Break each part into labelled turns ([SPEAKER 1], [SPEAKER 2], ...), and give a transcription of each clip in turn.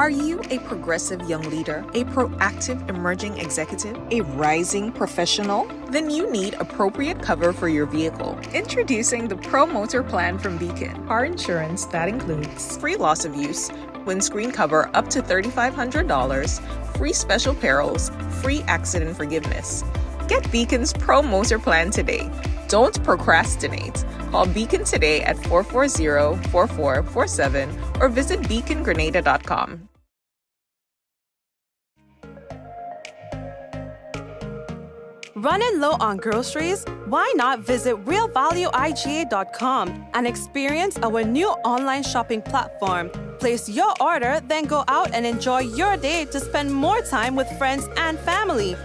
[SPEAKER 1] Are you a progressive young leader, a proactive emerging executive, a rising professional? Then you need appropriate cover for your vehicle. Introducing the Pro Motor Plan from Beacon. Car insurance that includes free loss of use, windscreen cover up to $3,500, free special perils, free accident forgiveness. Get Beacon's Pro Motor Plan today. Don't procrastinate. Call Beacon today at 440-4447 or visit beacongrenada.com.
[SPEAKER 2] Running low on groceries? Why not visit realvalueiga.com and experience our new online shopping platform? Place your order, then go out and enjoy your day to spend more time with friends and family.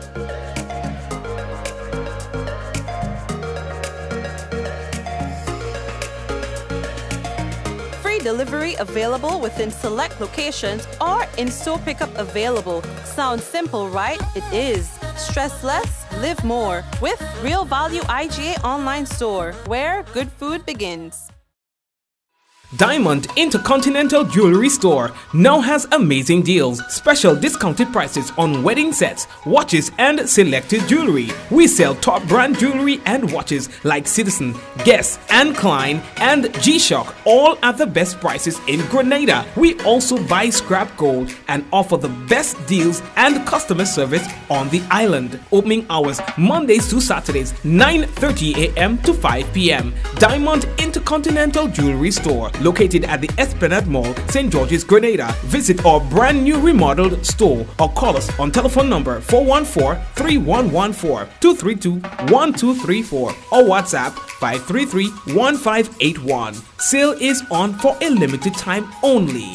[SPEAKER 2] Free delivery available within select locations or in-store pickup available. Sounds simple, right? It is. Stress less, live more with Real Value IGA online store, where good food begins.
[SPEAKER 3] Diamond Intercontinental Jewelry Store now has amazing deals, special discounted prices on wedding sets, watches, and selected jewelry. We sell top brand jewelry and watches like Citizen, Guess, and Klein, and G-Shock, all at the best prices in Grenada. We also buy scrap gold and offer the best deals and customer service on the island. Opening hours Mondays to Saturdays, 9:30 a.m. to 5 p.m. Diamond Intercontinental Jewelry Store, located at the Esplanade Mall, St. George's, Grenada. Visit our brand new remodeled store or call us on telephone number 414-3114, 232-1234 or WhatsApp 533-1581. Sale is on for a limited time only.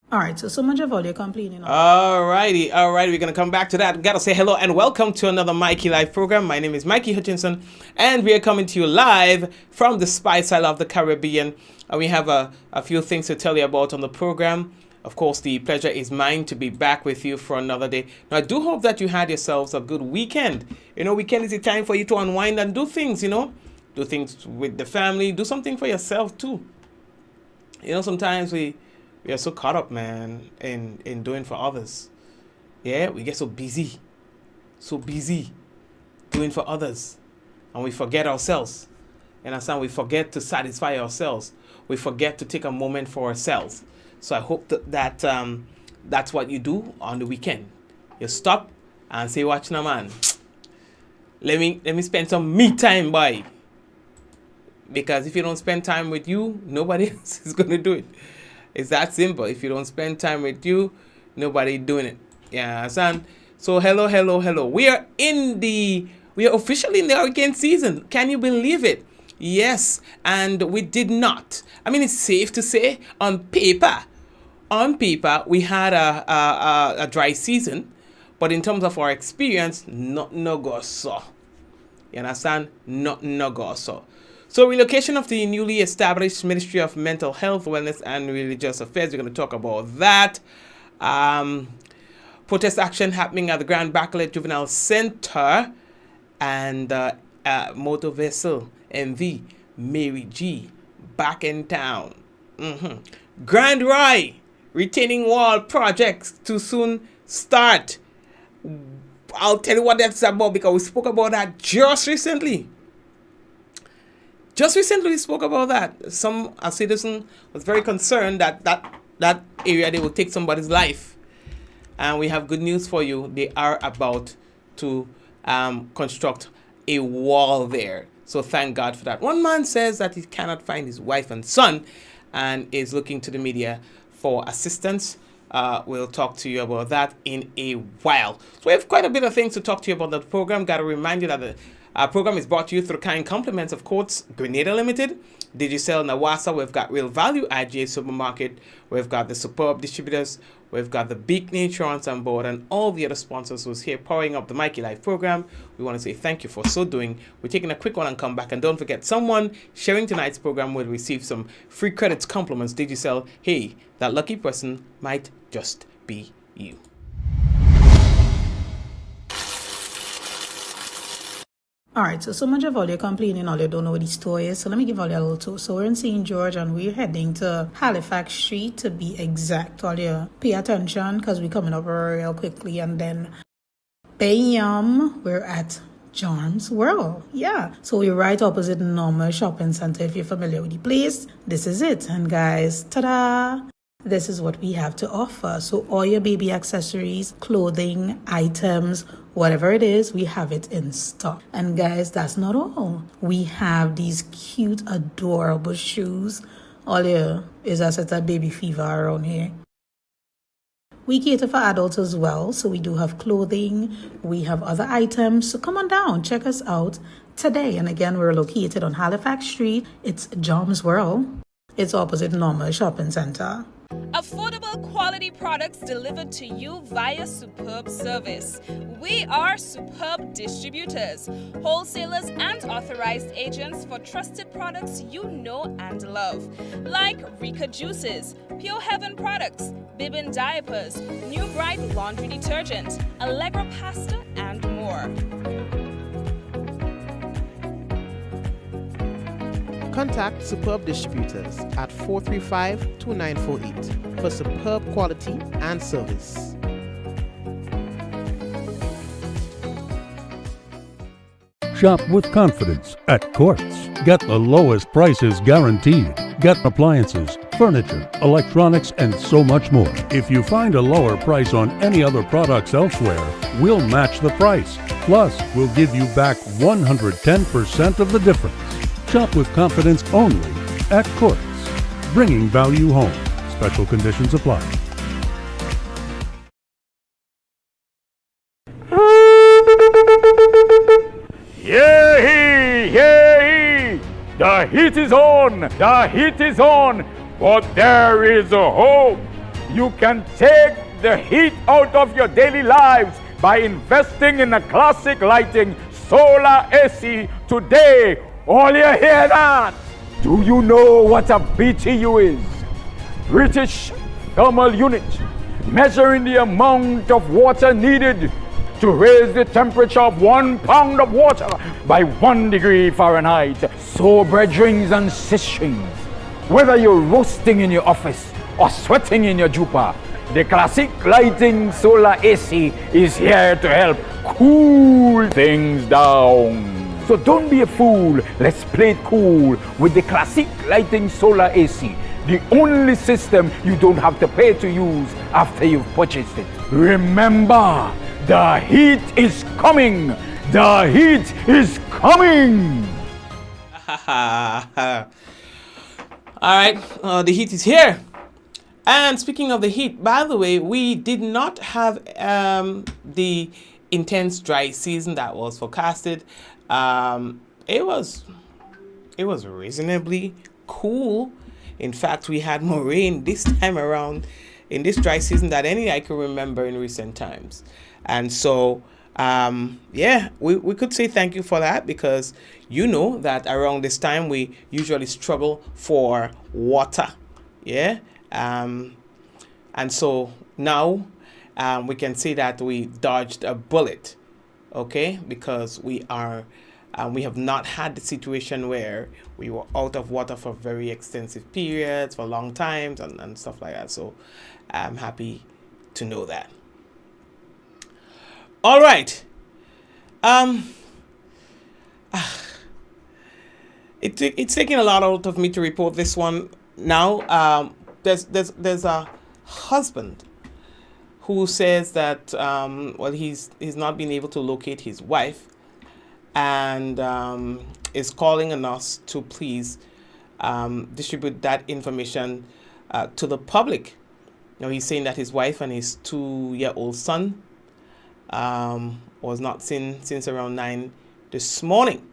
[SPEAKER 4] All right, so much of all you're complaining on.
[SPEAKER 3] Alrighty, we're gonna come back to that. Gotta say hello and welcome to another Mikey Live program. My name is Mikey Hutchinson, and we are coming to you live from the Spice Isle of the Caribbean. And we have a few things to tell you about on the program. Of course, the pleasure is mine to be back with you for another day. Now, I do hope that you had yourselves a good weekend. You know, weekend is a time for you to unwind and do things, do things with the family, do something for yourself too. Sometimes we are so caught up, man, in doing for others. Yeah, we get so busy doing for others, and we forget ourselves. And understand, we forget to satisfy ourselves. We forget to take a moment for ourselves. So I hope that that's what you do on the weekend. You stop and say, "Watch now, man. Let me spend some me time, boy." Because if you don't spend time with you, nobody else is gonna do it. It's that simple. If you don't spend time with you, nobody doing it. Yeah, son. So hello. We are officially in the hurricane season. Can you believe it? Yes, and we did not. I mean, it's safe to say on paper we had a dry season, but in terms of our experience, no go so. You understand? No go so. So relocation of the newly established Ministry of Mental Health, Wellness and Religious Affairs. We're going to talk about that. Protest action happening at the Grand Backlet Juvenile Center, and motor vessel MV Mary G back in town. Grand Rye retaining wall projects to soon start. I'll tell you what that's about because we spoke about that just recently. We spoke about that. A citizen was very concerned that area, they will take somebody's life. And we have good news for you. They are about to construct a wall there. So thank God for that. One man says that he cannot find his wife and son and is looking to the media for assistance. We'll talk to you about that in a while. So we have quite a bit of things to talk to you about the program. Got to remind you that our program is brought to you through kind compliments of Courts Grenada Limited, Digicel Nawasa. We've got Real Value IGA Supermarket. We've got the Superb Distributors. We've got the Beacon Insurance on board, and all the other sponsors who's here powering up the Mikey Live program. We want to say thank you for so doing. We're taking a quick one and come back. And don't forget, someone sharing tonight's program will receive some free credits, compliments, Digicel. Hey, that lucky person might just be you.
[SPEAKER 4] All right, so much of all you're complaining, all you don't know what the store is. So let me give all you a little tour. So we're in St. George and we're heading to Halifax Street to be exact. All you pay attention because we're coming up real quickly. And then bam, we're at John's World. Yeah. So we're right opposite normal shopping center. If you're familiar with the place, this is it. And guys, ta-da! This is what we have to offer. So all your baby accessories, clothing, items, whatever it is, we have it in stock. And guys, that's not all. We have these cute, adorable shoes. All here is a set of baby fever around here. We cater for adults as well. So we do have clothing. We have other items. So come on down, check us out today. And again, we're located on Halifax Street. It's John's World. It's opposite normal shopping center.
[SPEAKER 5] Affordable quality products delivered to you via superb service. We are superb distributors, wholesalers and authorized agents for trusted products you know and love. Like Rika Juices, Pure Heaven products, Bibin diapers, New Bright laundry detergent, Allegra pasta and more.
[SPEAKER 3] Contact Superb Distributors at 435-2948 for superb quality and service.
[SPEAKER 6] Shop with confidence at Courts. Get the lowest prices guaranteed. Get appliances, furniture, electronics, and so much more. If you find a lower price on any other products elsewhere, we'll match the price. Plus, we'll give you back 110% of the difference. Shop with confidence only at Courts. Bringing value home. Special conditions apply.
[SPEAKER 7] Yay! The heat is on! The heat is on! But there is a hope! You can take the heat out of your daily lives by investing in a classic lighting solar AC today. All you hear that? Do you know what a BTU is? British Thermal Unit, measuring the amount of water needed to raise the temperature of 1 pound of water by 1 degree Fahrenheit. So, brethrens and sistrings, whether you're roasting in your office or sweating in your jupa, the classic lighting solar AC is here to help cool things down. So don't be a fool, let's play it cool with the classic lighting solar AC, the only system you don't have to pay to use after you've purchased it. Remember, the heat is coming! The heat is coming!
[SPEAKER 3] Alright, the heat is here. And speaking of the heat, by the way, we did not have the intense dry season that was forecasted. It was reasonably cool. In fact, we had more rain this time around in this dry season than any I can remember in recent times. And so, we could say thank you for that, because you know that around this time we usually struggle for water. Yeah. And so now we can say that we dodged a bullet. Okay, because we have not had the situation where we were out of water for very extensive periods, for long times, and stuff like that. So I'm happy to know that. All right. It's taking a lot out of me to report this one now. There's a husband who says that he's not been able to locate his wife, and is calling on us to please distribute that information to the public. Now, he's saying that his wife and his 2-year-old son was not seen since around 9 this morning.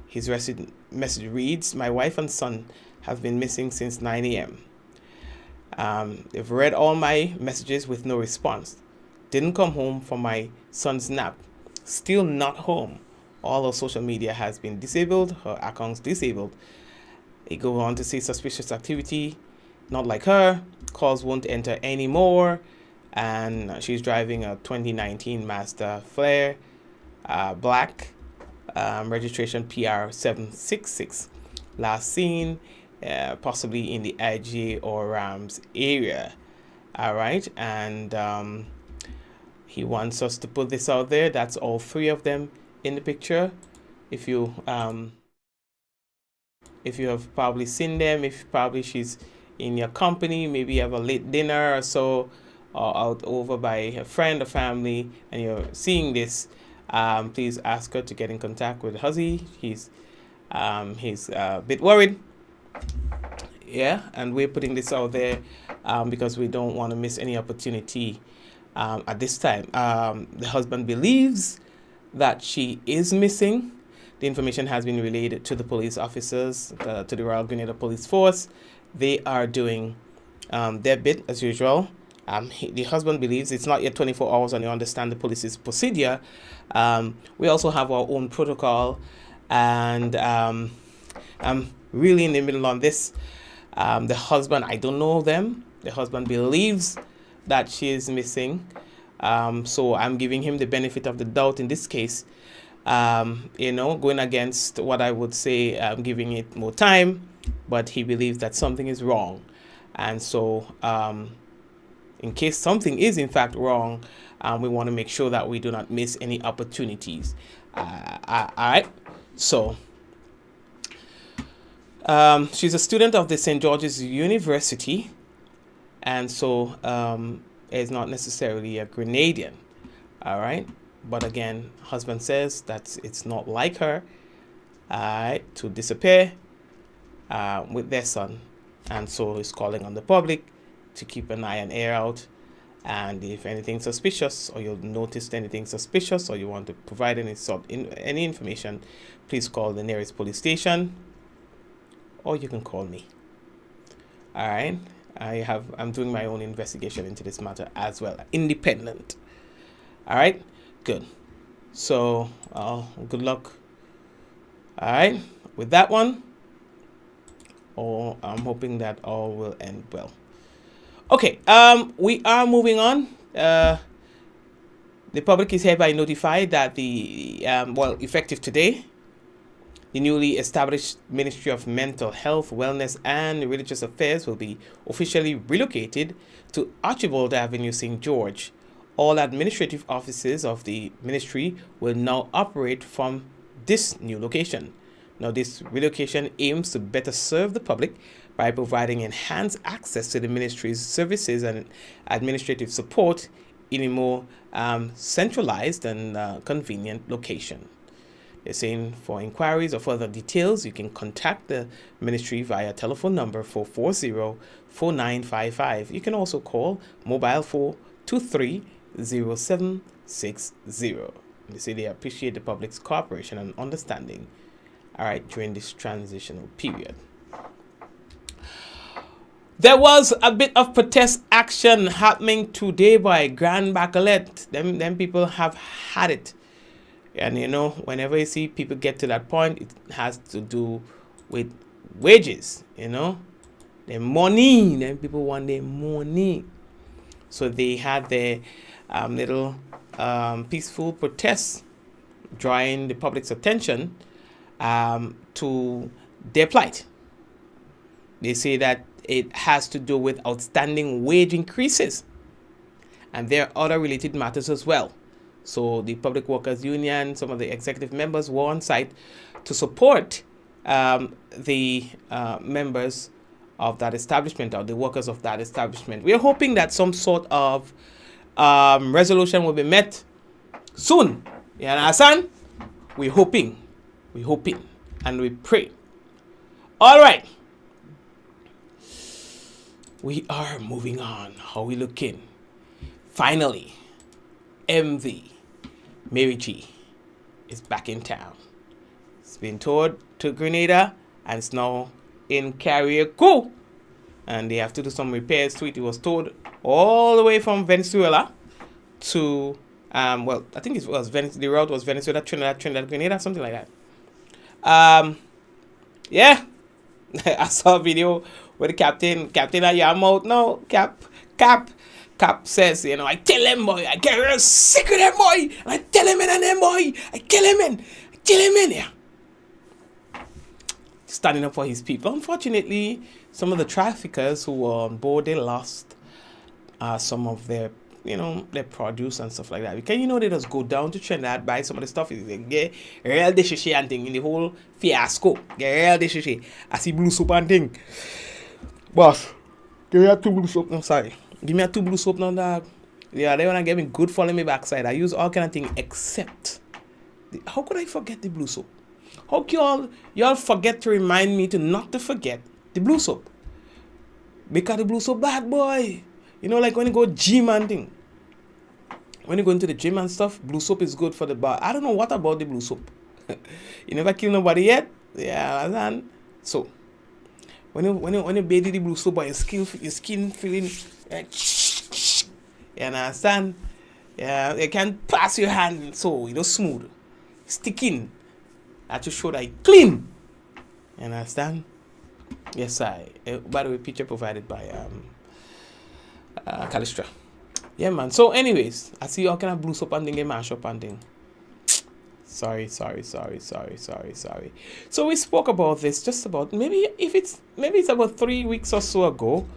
[SPEAKER 3] His message reads, "My wife and son have been missing since 9 a.m. They've read all my messages with no response. Didn't come home from my son's nap. Still not home. All her social media has been disabled, her accounts disabled." He goes on to say suspicious activity, not like her, calls won't enter anymore, and she's driving a 2019 Mazda Flare, black, registration PR766. Last seen possibly in the IGA or Rams area. All right, and he wants us to put this out there. That's all three of them in the picture. If you have probably seen them, if probably she's in your company, maybe you have a late dinner or so, or out over by a friend or family, and you're seeing this, please ask her to get in contact with Huzzy. He's a bit worried. Yeah, and we're putting this out there because we don't want to miss any opportunity at this time. The husband believes that she is missing. The information has been relayed to the police officers, to the Royal Grenada Police Force. They are doing their bit as usual. The husband believes it's not yet 24 hours, and you understand the police's procedure. We also have our own protocol, and I'm really in the middle on this. The husband, I don't know them. The husband believes that she is missing. So I'm giving him the benefit of the doubt in this case. Going against what I would say, I'm giving it more time, but he believes that something is wrong. And so in case something is in fact wrong, we want to make sure that we do not miss any opportunities. All right. So she's a student of the St. George's University, and so is not necessarily a Grenadian. All right. But again, husband says that it's not like her to disappear with their son, and so he's calling on the public to keep an eye and ear out. And if anything suspicious, or you'll notice anything suspicious, or you want to provide any information, please call the nearest police station, or you can call me. All right, I'm doing my own investigation into this matter as well, independent. All right, good. So good luck. All right, with that one. Or I'm hoping that all will end well. Okay, we are moving on. The public is hereby notified that effective today, the newly established Ministry of Mental Health, Wellness and Religious Affairs will be officially relocated to Archibald Avenue, St. George. All administrative offices of the ministry will now operate from this new location. Now, this relocation aims to better serve the public by providing enhanced access to the ministry's services and administrative support in a more centralized and convenient location. They're saying for inquiries or further details, you can contact the ministry via telephone number 440-4955. You can also call mobile 423-0760. They say they appreciate the public's cooperation and understanding, all right, during this transitional period. There was a bit of protest action happening today by Grand Bacolet. Them people have had it. And whenever you see people get to that point, it has to do with wages, their money. Then people want their money. So they had their little peaceful protests, drawing the public's attention to their plight. They say that it has to do with outstanding wage increases, and there are other related matters as well. So the Public Workers Union, some of the executive members were on site to support the members of that establishment, or the workers of that establishment. We are hoping that some sort of resolution will be met soon. You understand? We're hoping, and we pray. All right. We are moving on. How we looking? Finally, MV Mary G is back in town. It's been towed to Grenada and it's now in Carriacou. And they have to do some repairs to it. It was towed all the way from Venezuela to, I think it was the route was Venezuela, Trinidad, Grenada, something like that. Yeah. I saw a video where the captain at your mouth now, Cap says, I tell him, boy, I get real sick of them, boy, and I tell him and them, boy, I kill him, kill him in here. Standing up for his people. Unfortunately, some of the traffickers who were on board, they lost some of their, their produce and stuff like that. Because, they just go down to Trinidad, buy some of the stuff. They get real dishes and thing in the whole fiasco. Get real dishes. I see blue soap and thing. Boss, give me a 2 blue soap. I'm sorry. Give me a 2 blue soap now, dog. Yeah, they wanna get me good following me backside. I use all kind of things except how could I forget the blue soap? How can y'all forget to remind me to not to forget the blue soap? Because the blue soap bad boy. Like when you go gym and thing. When you go into the gym and stuff, blue soap is good for the bar. I don't know what about the blue soap. You never kill nobody yet? Yeah, man. So when you bathe the blue soap, your skin feeling like you understand? Yeah, you can pass your hand so smooth. Sticking. That to show that it's clean. You understand? Yes, by the way, picture provided by Calistra. Yeah, man. So anyways, I see all kind of blue soap and thing, get mash up and thing. Sorry. So we spoke about this just about maybe it's about 3 weeks or so ago.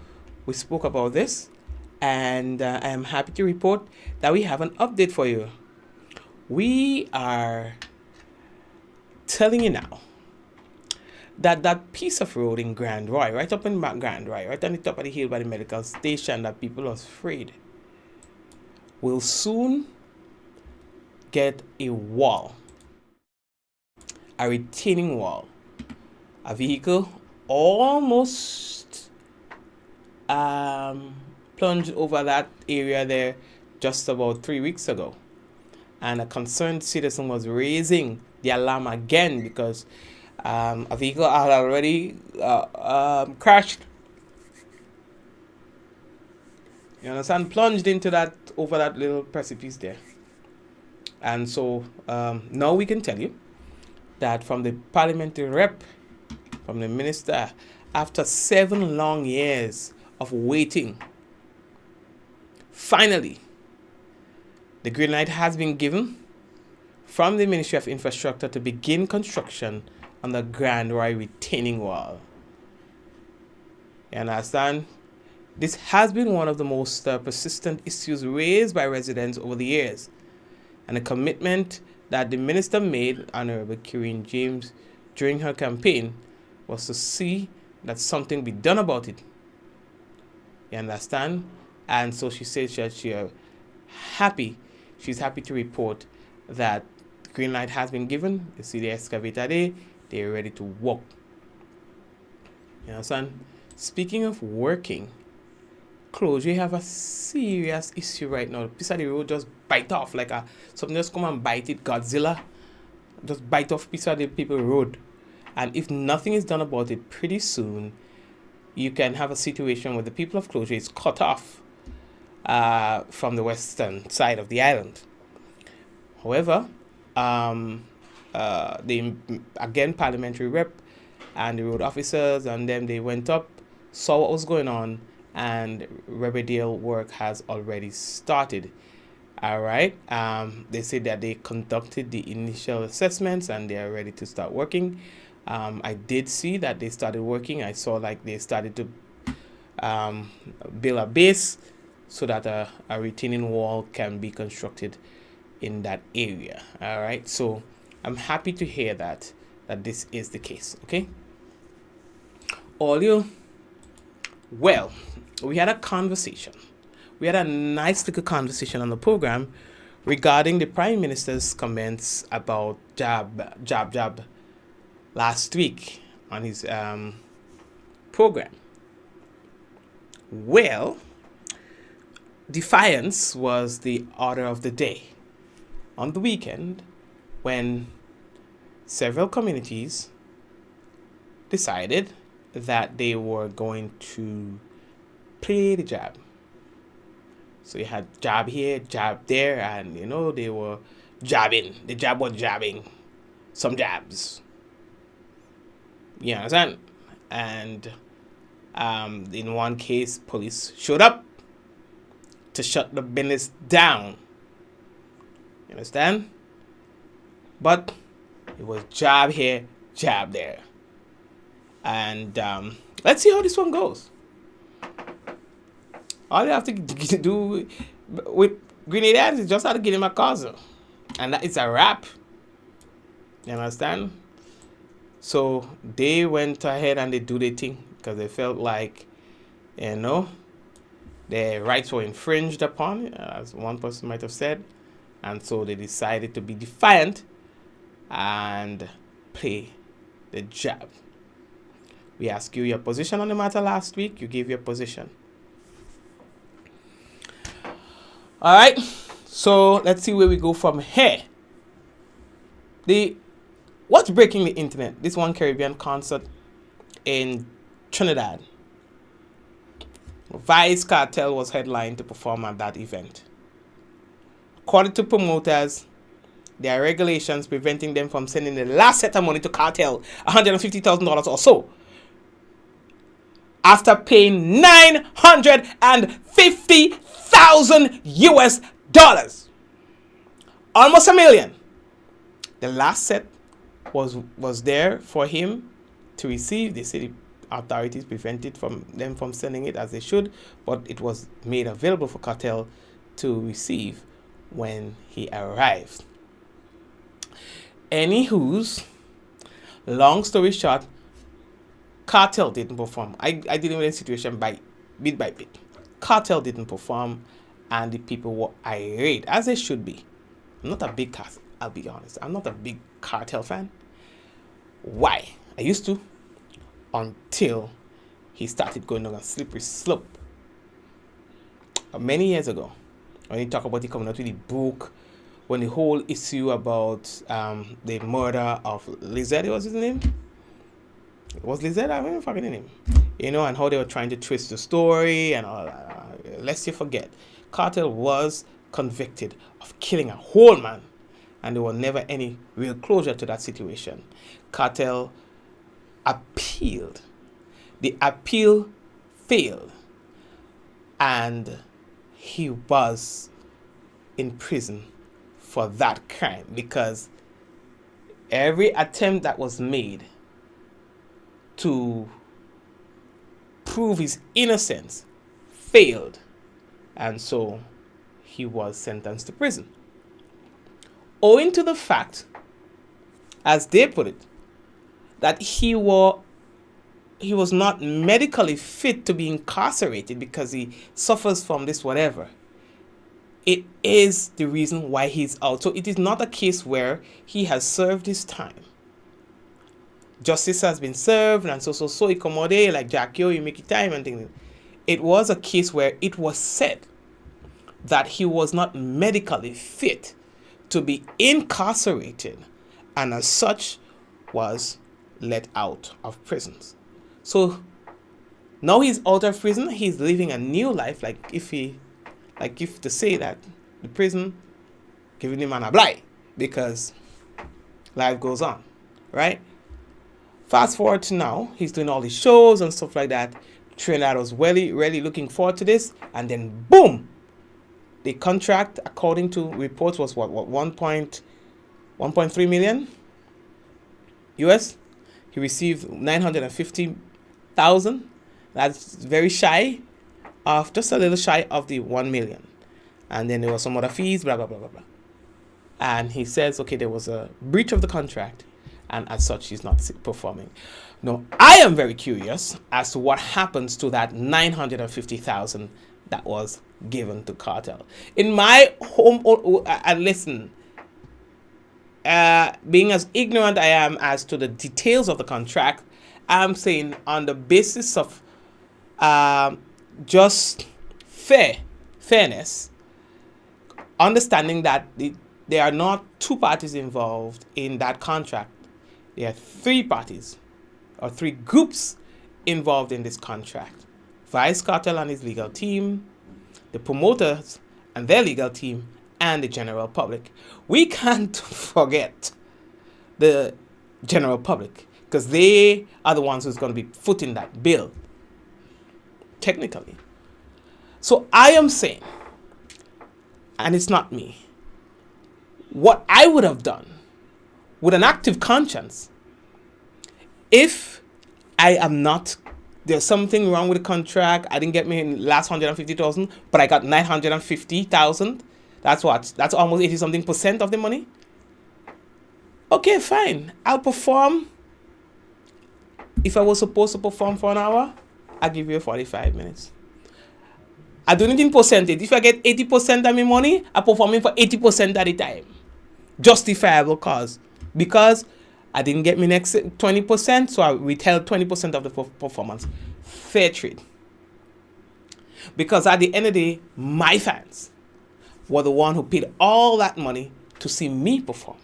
[SPEAKER 3] We spoke about this. And I am happy to report that we have an update for you. We are telling you now that piece of road in Grand Roy, right up in Grand Roy, right on the top of the hill by the medical station that people are afraid, will soon get a wall, a retaining wall. A vehicle almost plunged over that area there just about 3 weeks ago, and a concerned citizen was raising the alarm again because a vehicle had already crashed. You understand? Plunged into over that little precipice there. And so now we can tell you that from the parliamentary rep, from the minister, after 7 long years of waiting, finally, the green light has been given from the Ministry of Infrastructure to begin construction on the Grand Roy retaining wall. You understand? This has been one of the most persistent issues raised by residents over the years, and a commitment that the minister made, Honorable Karen James, during her campaign was to see that something be done about it. You understand? And so she said she's happy to report that the green light has been given. You see the excavator there, they're ready to work. You understand? Speaking of working, closure, you have a serious issue right now. The piece of the road just bite off like something just come and bite it, Godzilla. Just bite off piece of the people road. And if nothing is done about it, pretty soon you can have a situation where the people of Closure is cut off from the western side of the island. However, the parliamentary rep and the road officers and them, they went up, saw what was going on, and remedial work has already started. All right. They said that they conducted the initial assessments and they are ready to start working. I did see that they started working. I saw like they started to build a base so that a retaining wall can be constructed in that area. All right. So I'm happy to hear that this is the case. Okay. Well, we had a conversation. We had a nice little conversation on the program regarding the Prime Minister's comments about jab last week on his program. Well, defiance was the order of the day on the weekend when several communities decided that they were going to play the jab. So you had jab here, jab there, and they were jabbing. The jab was jabbing some jabs. You understand? And in one case, police showed up to shut the business down. You understand? But It was jab here, jab there. And let's see how this one goes. All you have to do with Grenade Adams is just have to get him a cousin. And that is a wrap. You understand? So they went ahead and they do their thing because they felt like, you know, their rights were infringed upon, as one person might have said. And so they decided to be defiant and play the jab. We asked you your position on the matter last week. You gave your position. All right. So let's see where we go from here. What's breaking the internet? This one Caribbean concert in Trinidad. Vice Cartel was headlined to perform at that event. According to promoters, there are regulations preventing them from sending the last set of money to Cartel, $150,000 or so, after paying $950,000 US dollars, almost $1 million. The last set was there for him to receive. The city authorities prevented them from sending it as they should, but it was made available for Cartel to receive when he arrived. Anywho's, long story short, Cartel didn't perform. I dealing with the situation bit by bit. Cartel didn't perform, and the people were irate, as they should be. I'm not a big Cartel. I'll be honest. I'm not a big Cartel fan. Why? I used to, until he started going on a slippery slope many years ago. When he talked about he coming out with the book, when the whole issue about the murder of Lizette, was his name? It was Lizette? I remember fucking name. You know, and how they were trying to twist the story and all that. Lest you forget, Cartel was convicted of killing a whole man, and there was never any real closure to that situation. Cartel appealed. The appeal failed, and he was in prison for that crime because every attempt that was made to prove his innocence failed, and so he was sentenced to prison. Owing to the fact, as they put it, that he was not medically fit to be incarcerated because he suffers from this whatever. It is the reason why he's out. So it is not a case where he has served his time. Justice has been served, and so accommodate like Jack, you make it time and things. It was a case where it was said that he was not medically fit to be incarcerated, and as such was let out of prisons. So now he's out of prison, he's living a new life, like if to say that the prison giving him an blight, because life goes on, right? Fast forward to now, he's doing all these shows and stuff like that. Trinidad was really looking forward to this, and then boom, the contract, according to reports, was what 1.3 million US. He received 950,000. That's very shy of, just a little shy of the 1 million. And then there was some other fees, blah blah blah blah blah. And he says, okay, there was a breach of the contract, and as such, he's not performing. Now, I am very curious as to what happens to that 950,000 that was given to Cartel. In my home, and listen, being as ignorant I am as to the details of the contract, I'm saying on the basis of just fairness, understanding that there are not two parties involved in that contract. There are three parties or three groups involved in this contract. Vice Cartel and his legal team, the promoters and their legal team, and the general public. We can't forget the general public, because they are the ones who's going to be footing that bill, technically. So I am saying, and it's not me, what I would have done with an active conscience, if I am not, there's something wrong with the contract, I didn't get me in last 150,000, but I got 950,000, that's what? That's almost 80 something percent of the money. Okay, fine. I'll perform. If I was supposed to perform for an hour, I'll give you 45 minutes. I do anything percentage. If I get 80% of my money, I'm performing for 80% at the time. Justifiable cause. Because I didn't get my next 20%, so I withheld 20% of the performance. Fair trade. Because at the end of the day, my fans were the one who paid all that money to see me perform.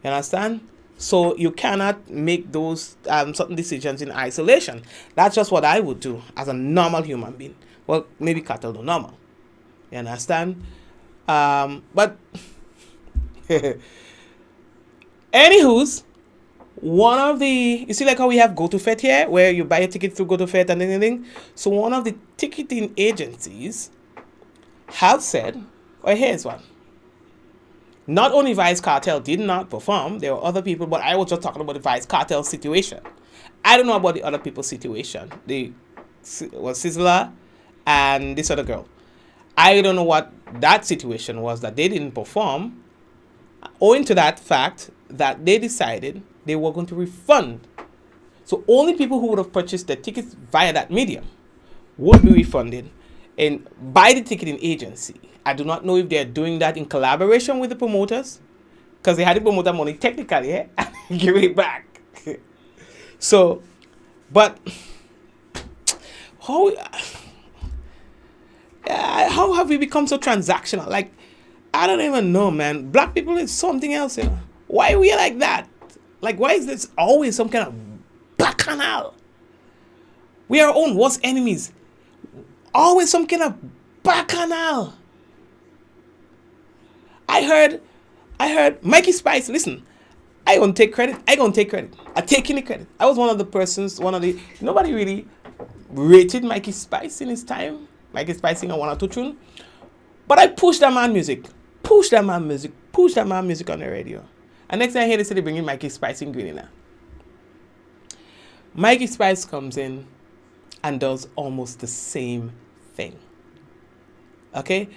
[SPEAKER 3] You understand? So you cannot make those certain decisions in isolation. That's just what I would do as a normal human being. Well, maybe cattle are normal. You understand? But anywho's, one of the, you see like how we have GoToFet here, where you buy a ticket through GoToFet and anything. So one of the ticketing agencies have said, well, here's one. Not only Vice Cartel did not perform, there were other people, but I was just talking about the Vice Cartel situation. I don't know about the other people's situation. The was Sizzler and this other girl. I don't know what that situation was that they didn't perform, owing to that fact that they decided they were going to refund. So only people who would have purchased their tickets via that medium would be refunded and by the ticketing agency. I do not know if they're doing that in collaboration with the promoters, because they had the promoter money technically, and give it back. So, but how have we become so transactional? Like, I don't even know, man. Black people is something else, you know. Why are we like that? Like, why is this always some kind of bacchanal? We are our own worst enemies. Always some kind of bacchanal. I heard Mikey Spice, listen, I gonna take credit. I take any credit. I was one of the persons, nobody really rated Mikey Spice in his time. Mikey Spice sing a one or two tune. But I pushed that man music on the radio. And next thing I hear, they say they bring in Mikey Spice in Greenina. Mikey Spice comes in and does almost the same thing. Okay?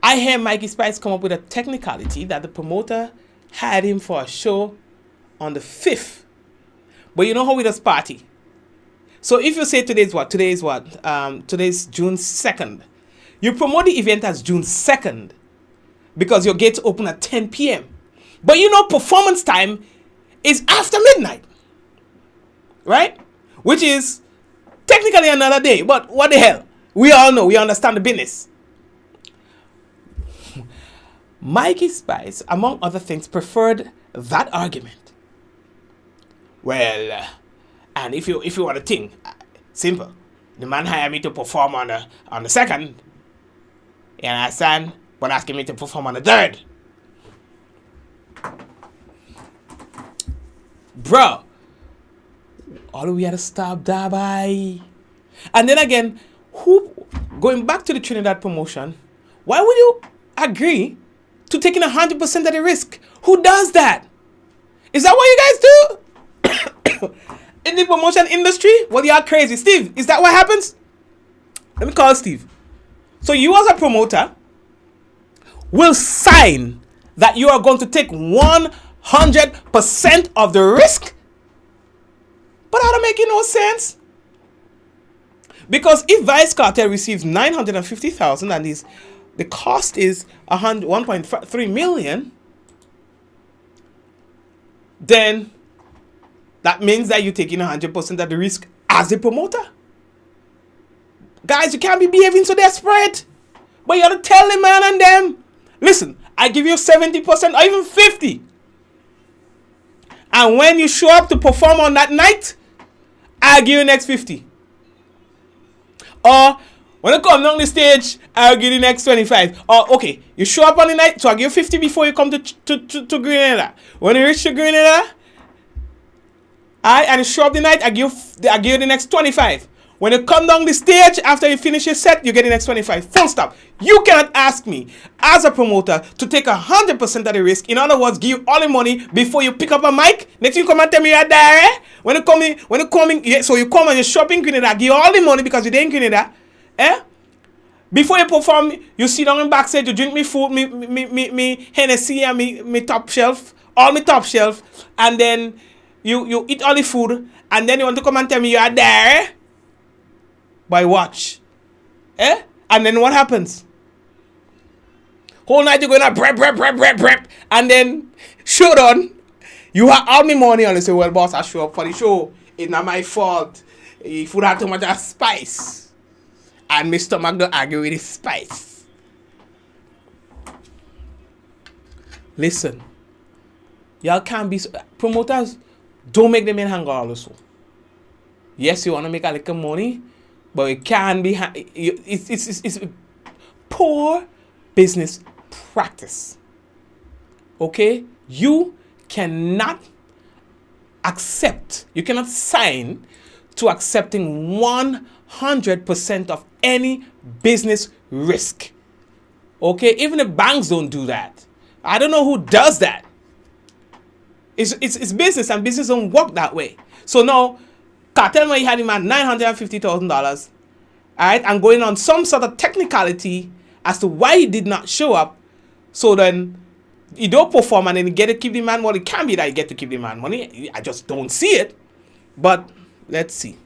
[SPEAKER 3] I hear Mikey Spice come up with a technicality that the promoter had him for a show on the 5th. But you know how we does party. So if you say today's June 2nd. You promote the event as June 2nd because your gates open at 10 p.m. But you know performance time is after midnight. Right? Which is technically another day. But what the hell? We all know. We understand the business. Mikey Spice, among other things, preferred that argument. Well, and if you want to think, simple. The man hired me to perform on the 2nd. You understand? But asking me to perform on the 3rd. Bro, all we had to stop that by. And then again, going back to the Trinidad promotion, why would you agree to taking 100% of the risk? Who does that? Is that what you guys do? In the promotion industry? Well, you are crazy. Steve, is that what happens? Let me call Steve. So you as a promoter will sign that you are going to take 100% of the risk? But that don't make no sense. Because if Vice Cartel receives 950,000 and the cost is 1.3 million, then that means that you're taking 100% of the risk as a promoter. Guys, you can't be behaving so desperate. But you gotta tell the man and them, listen, I give you 70% or even 50%. And when you show up to perform on that night, I'll give you the next 50%. Or when I come down the stage, I'll give you the next 25%. Or okay, you show up on the night, so I'll give you 50% before you come to Grenada. When you reach to Grenada, and you show up the night, I give you the next 25%. When you come down the stage, after you finish your set, you get the next 25. Full stop. You cannot ask me, as a promoter, to take 100% of the risk. In other words, give you all the money before you pick up a mic. Next you come and tell me you're there. Eh? When you come in, so you come and you shop in Grenada, give you all the money because you're in Grenada. Eh? Before you perform, you sit down in backstage, you drink me food, me Hennessy and me top shelf, all me top shelf, and then you eat all the food, and then you want to come and tell me you are there. By watch. Eh? And then what happens? Whole night you're gonna prep. And then show done. You have all my money and you say, well, boss, I show up for the show. It's not my fault. If food had too much of spice. And my stomach don't argue with the spice. Listen. Y'all can't be promoters. Don't make them in hunger also. Yes, you wanna make a little money. But it can be, it's poor business practice. Okay? You cannot sign to accepting 100% of any business risk. Okay? Even the banks don't do that. I don't know who does that. It's business, and business don't work that way. So now, Cartel Money had him at $950,000, all right, and going on some sort of technicality as to why he did not show up. So then you don't perform and then you get to keep the man money. It can be that you get to keep the man money. I just don't see it. But let's see.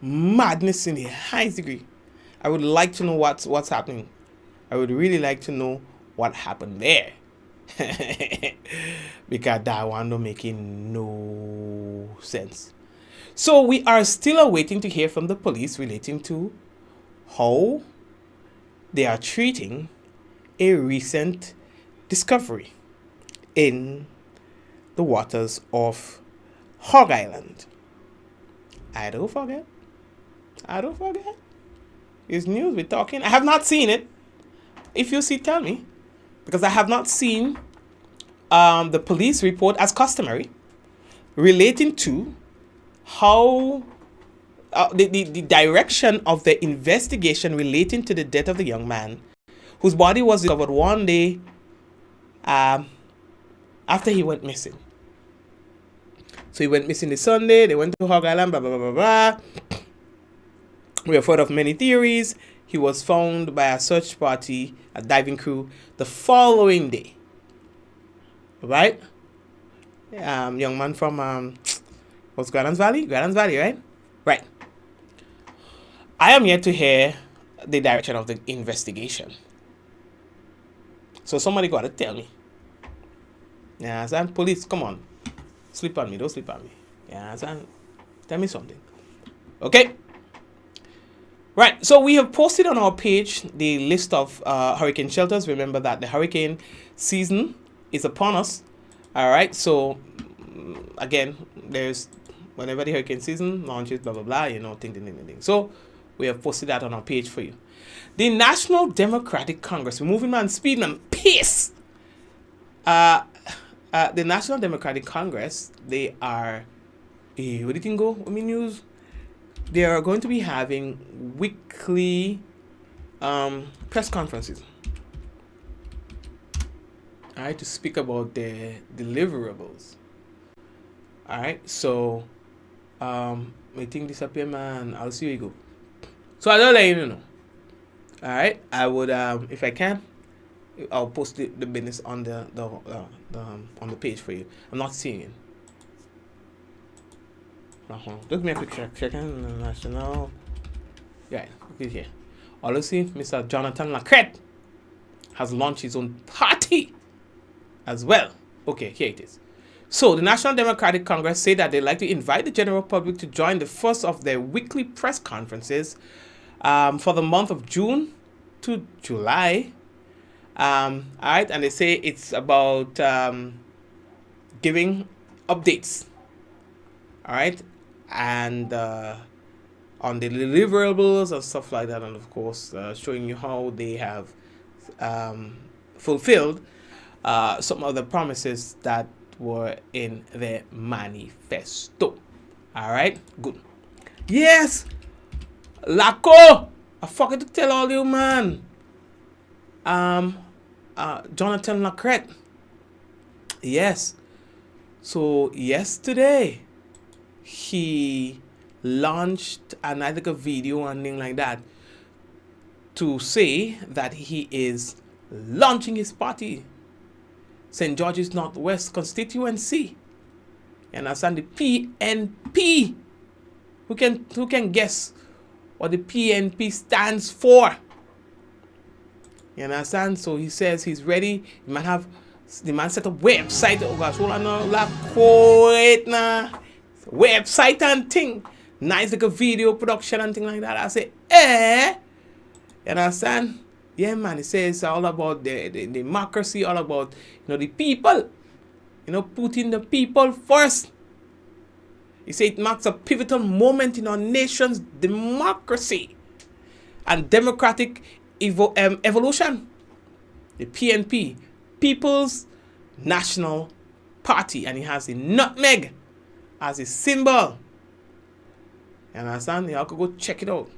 [SPEAKER 3] Madness in the highest degree. I would like to know what's happening. I would really like to know what happened there. Because that one don't make no sense. So we are still awaiting to hear from the police relating to how they are treating a recent discovery in the waters of Hog Island. I don't forget. It's news we're talking. I have not seen it. If you see, tell me. Because I have not seen the police report as customary relating to how the direction of the investigation relating to the death of the young man whose body was discovered one day after he went missing. So he went missing the Sunday, they went to Hog Island, blah, blah, blah, blah, blah. We have heard of many theories. He was found by a search party, a diving crew, the following day. Right? Young man from, what's Granans Valley? Granans Valley, right? Right. I am yet to hear the direction of the investigation. So somebody got to tell me. Yeah, so police, come on. Sleep on me, don't sleep on me. Yeah, so tell me something. Okay? Right, so we have posted on our page the list of hurricane shelters. Remember that the hurricane season is upon us. All right, so again, there's whenever the hurricane season launches, blah, blah, blah, ting. So we have posted that on our page for you. The National Democratic Congress, we're moving man, speed man, pace. The National Democratic Congress, they are, what do you think go? I mean, news. They are going to be having weekly press conferences. All right, to speak about their deliverables. All right, so I think disappear, man. I'll see you go. So I don't let you know. All right, I would if I can, I'll post the business on the on the page for you. I'm not seeing it. Just make a quick check in national. Yeah, look here. Obviously, Mr. Jonathan Lacrette has launched his own party as well. Okay, here it is. So, the National Democratic Congress say that they'd like to invite the general public to join the first of their weekly press conferences for the month of June to July. All right, and they say it's about giving updates. All right, and on the deliverables and stuff like that, and of course showing you how they have fulfilled some of the promises that were in their manifesto. All right, good. Yes. Laco. I forgot to tell all you, man. Jonathan Lacrette. Yes. So yesterday, he launched a video and thing like that to say that he is launching his party, St. George's Northwest constituency. You understand? The PNP. Who can guess what the PNP stands for? You understand? So he says he's ready. The man set up website. Oh gosh, hold on now. Website and thing. Nice like a video production and thing like that. I say, you understand? Yeah, man. He says it's all about the democracy, all about the people. Putting the people first. He said it marks a pivotal moment in our nation's democracy and democratic evolution. The PNP, People's National Party, and he has the nutmeg as a symbol. You understand? You could go check it out.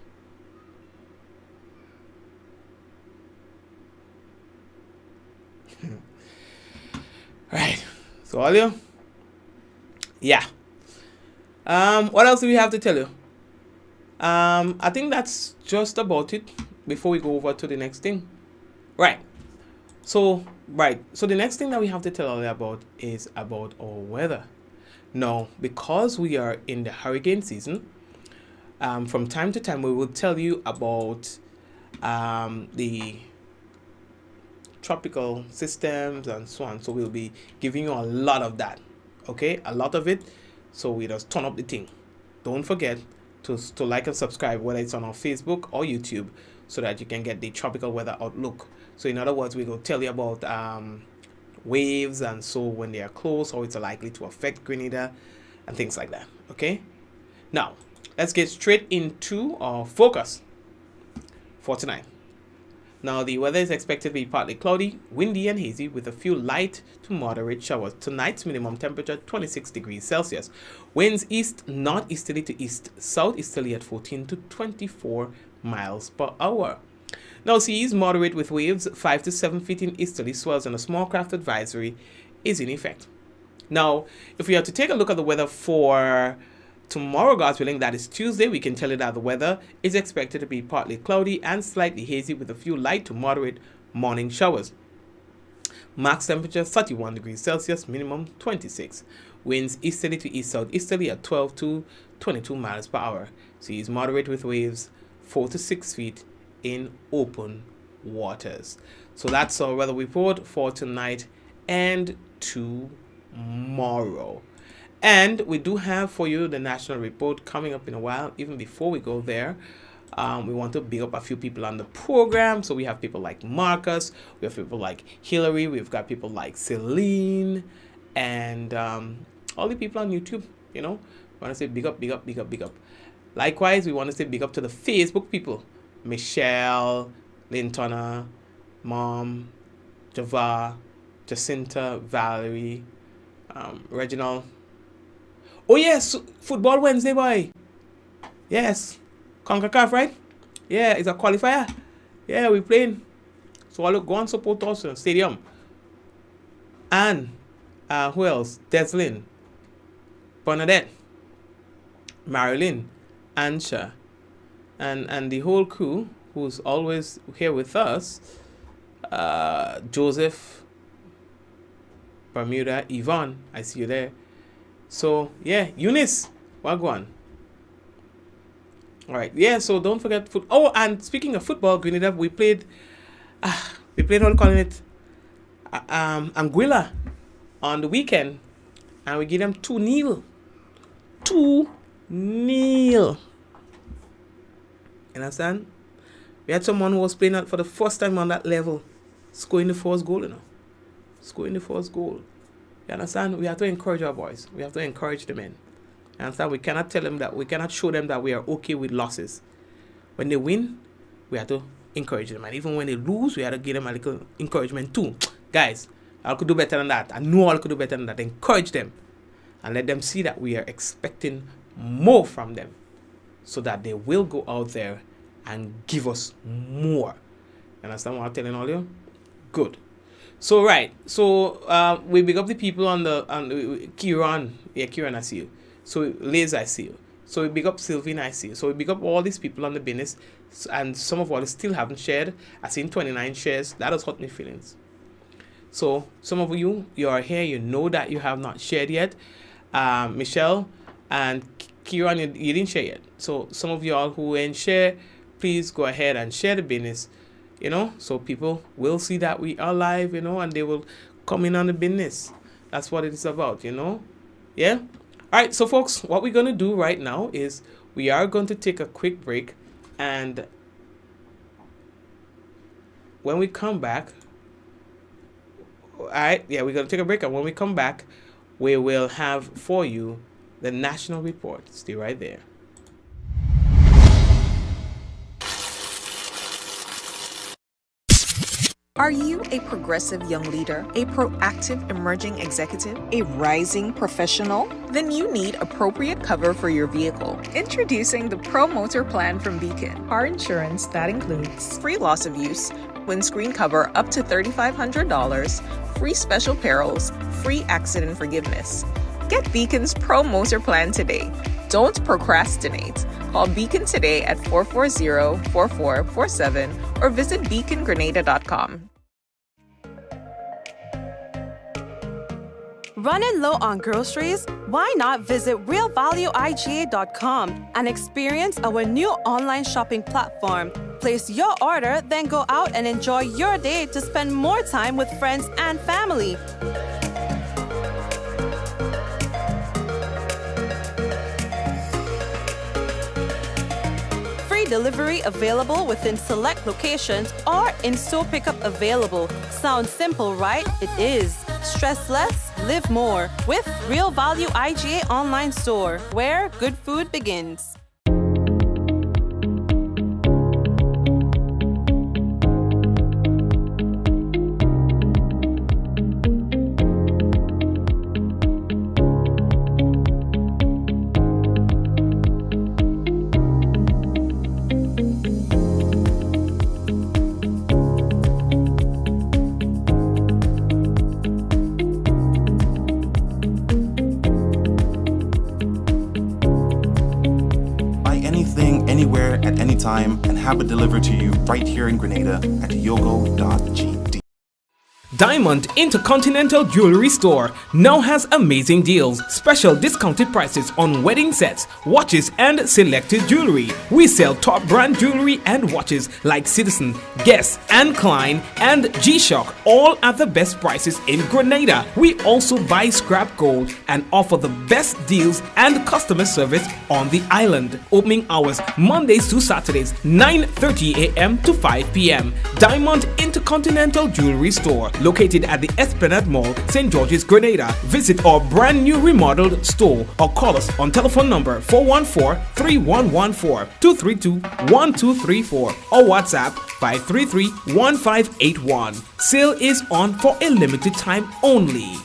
[SPEAKER 3] Right. So all you? Yeah. What else do we have to tell you? I think that's just about it before we go over to the next thing. Right. So the next thing that we have to tell you about is about our weather. Now, because we are in the hurricane season, from time to time we will tell you about the tropical systems and so on. So we'll be giving you a lot of that. Okay, a lot of it. So we just turn up the thing. Don't forget to like and subscribe, whether it's on our Facebook or YouTube, so that you can get the tropical weather outlook. So in other words, we will tell you about waves and so when they are close, how it's likely to affect Grenada and things like that. Okay. Now let's get straight into our focus for tonight. Now, the weather is expected to be partly cloudy, windy and hazy with a few light to moderate showers. Tonight's minimum temperature 26 degrees Celsius. Winds east northeasterly to east southeasterly at 14 to 24 miles per hour. Now, seas moderate with waves 5 to 7 feet in easterly swells, and a small craft advisory is in effect. Now, if we are to take a look at the weather for tomorrow, God's willing, that is Tuesday, we can tell you that the weather is expected to be partly cloudy and slightly hazy with a few light to moderate morning showers. Max temperature 31 degrees Celsius, minimum 26. Winds easterly to east southeasterly at 12 to 22 miles per hour. Seas moderate with waves 4 to 6 feet in open waters. So that's our weather report for tonight and tomorrow. And we do have for you the national report coming up in a while. Even before we go there, we want to big up a few people on the program. So we have people like Marcus, we have people like Hillary, we've got people like Celine, and all the people on YouTube. We want to say big up, big up, big up, big up. Likewise, we want to say big up to the Facebook people: Michelle, Lintona, Mom, Java, Jacinta, Valerie, Reginald. Oh yes, football Wednesday, boy. Yes, CONCACAF, right? Yeah, it's a qualifier. Yeah, we're playing. So I'll go and support us in the stadium. And who else? Deslin, Bernadette, Marilyn, Ansha, and the whole crew who's always here with us. Joseph, Bermuda, Yvonne, I see you there. So yeah, Eunice, wagwan. All right, yeah. So don't forget foot. Oh, and speaking of football, Grenada, we played. How calling it? Anguilla on the weekend, and we give them 2-0. 2-0. Understand? We had someone who was playing for the first time on that level, scoring the first goal. Scoring the first goal. You understand? We have to encourage our boys. We have to encourage the men. You understand? We cannot tell them that, we cannot show them that we are okay with losses. When they win, we have to encourage them. And even when they lose, we have to give them a little encouragement too. Guys, I could do better than that. I know I could do better than that. Encourage them and let them see that we are expecting more from them. so that they will go out there and give us more. You understand what I'm telling all you? Good. So right. So we big up the people on Kieran. Yeah, Kieran, I see you. So Liz, I see you. So we big up Sylvine, I see you. So we big up all these people on the business, and some of what still haven't shared. I seen 29 shares. That has hurt my feelings. So some of you are here, you know that you have not shared yet. Michelle and Kieran, you didn't share yet. So some of y'all who ain't share, please go ahead and share the business, you know, so people will see that we are live, you know, and they will come in on the business. That's what it is about, you know. Yeah. All right. So folks, what we're going to do right now is we are going to take a quick break, and when we come back, all right, yeah, we're going to take a break, and when we come back, we will have for you the national report. Stay right there.
[SPEAKER 1] Are you a progressive young leader, a proactive emerging executive, a rising professional? Then you need appropriate cover for your vehicle. Introducing the Pro Motor Plan from Beacon.
[SPEAKER 4] Car insurance that includes
[SPEAKER 1] Free loss of use, windscreen cover up to $3,500, free special perils, free accident forgiveness. Get Beacon's Pro Motor Plan today. Don't procrastinate. Call Beacon today at 440-4447 or visit beacongrenada.com.
[SPEAKER 2] Running low on groceries? Why not visit realvalueiga.com and experience our new online shopping platform? Place your order, then go out and enjoy your day to spend more time with friends and family. Delivery available within select locations or in-store pickup available. Sounds simple, right? It is. Stress less, live more with Real Value IGA online store, where good food begins.
[SPEAKER 8] Anywhere at any time and have it delivered to you right here in Grenada at yogo.gd.
[SPEAKER 3] Diamond Intercontinental Jewelry Store now has amazing deals, special discounted prices on wedding sets, watches, and selected jewelry. We sell top brand jewelry and watches like Citizen, Guess, and Klein, and G-Shock, all at the best prices in Grenada. We also buy scrap gold and offer the best deals and customer service on the island. Opening hours Mondays to Saturdays, 9:30 a.m. to 5 p.m. Diamond Intercontinental Jewelry Store, located at the Esplanade Mall, St. George's, Grenada. Visit our brand new remodeled store or call us on telephone number 414-3114, 232-1234 or WhatsApp 533-1581. Sale is on for a limited time only.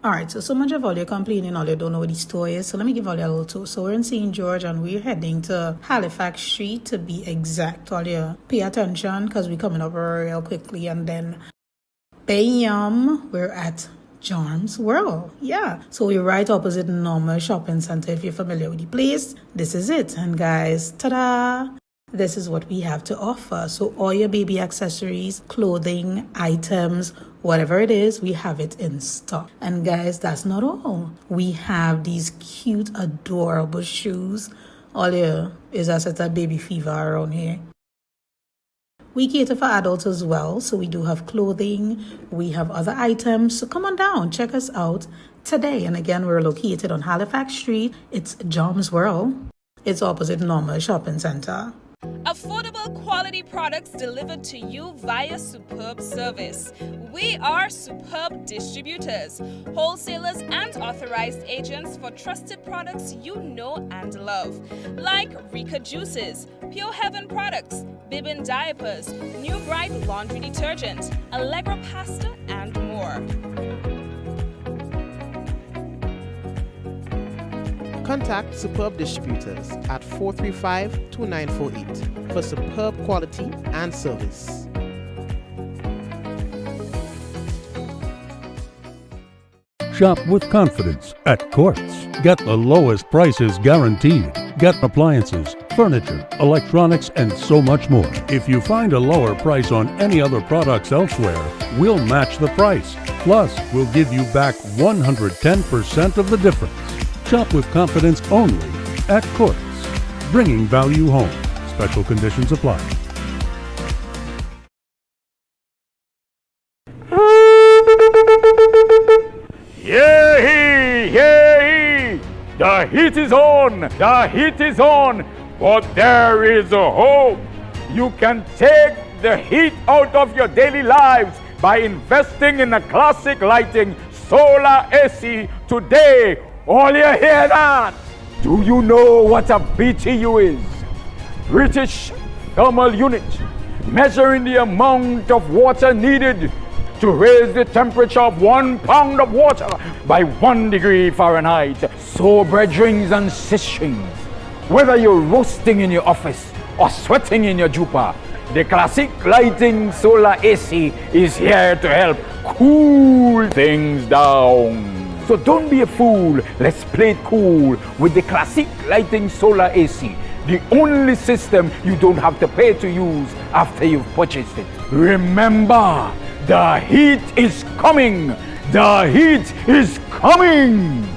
[SPEAKER 4] Alright, so much of all you're complaining, all you don't know what the store is. So let me give all you a little tour. So we're in St. George and we're heading to Halifax Street to be exact. All you pay attention because we're coming up real quickly. And then bam, we're at Joms World. Yeah. So we're right opposite normal shopping center. If you're familiar with the place, this is it. And guys, ta-da! This is what we have to offer. So all your baby accessories, clothing, items, whatever it is, we have it in stock. And guys, that's not all. We have these cute, adorable shoes. All here is a set of baby fever around here. We cater for adults as well. So we do have clothing. We have other items. So come on down. Check us out today. And again, we're located on Halifax Street. It's Joms World. It's opposite Normal Shopping Center.
[SPEAKER 5] Affordable quality products delivered to you via superb service. We are superb distributors, wholesalers and authorized agents for trusted products you know and love, like Rika Juices, Pure Heaven products, Bibbin diapers, New Bright laundry detergent, Allegra pasta, and more.
[SPEAKER 9] Contact Superb Distributors at 435-2948 for superb quality and service.
[SPEAKER 6] Shop with confidence at Quartz. Get the lowest prices guaranteed. Get appliances, furniture, electronics, and so much more. If you find a lower price on any other products elsewhere, we'll match the price. Plus, we'll give you back 110% of the difference. Shop with confidence only at Quartz. Bringing value home. Special conditions apply.
[SPEAKER 7] Yay! Yay! The heat is on! The heat is on! But there is a hope! You can take the heat out of your daily lives by investing in a classic lighting solar AC today. All you hear that? Do you know what a BTU is? British Thermal Unit, measuring the amount of water needed to raise the temperature of 1 pound of water by 1 degree Fahrenheit. So, brethrens and sistrings, whether you're roasting in your office or sweating in your jupa, the classic lighting solar AC is here to help cool things down. So don't be a fool, let's play it cool with the classic lighting solar AC, the only system you don't have to pay to use after you've purchased it. Remember, the heat is coming! The heat is coming!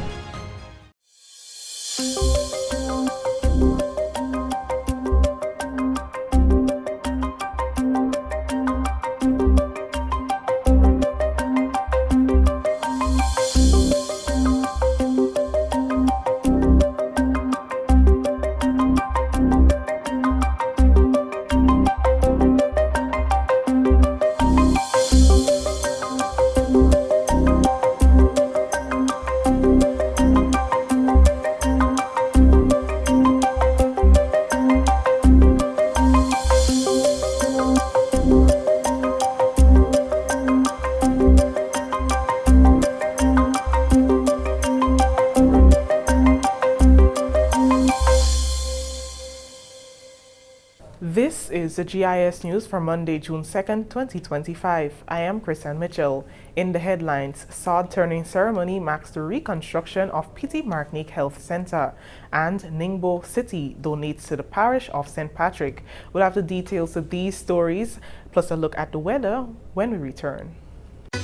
[SPEAKER 10] This is the GIS News for Monday, June 2nd, 2025. I am Christian Mitchell. In the headlines, sod turning ceremony marks the reconstruction of Petite Martinique Health Center, and Ningbo City donates to the parish of St. Patrick. We'll have the details of these stories, plus a look at the weather when we return.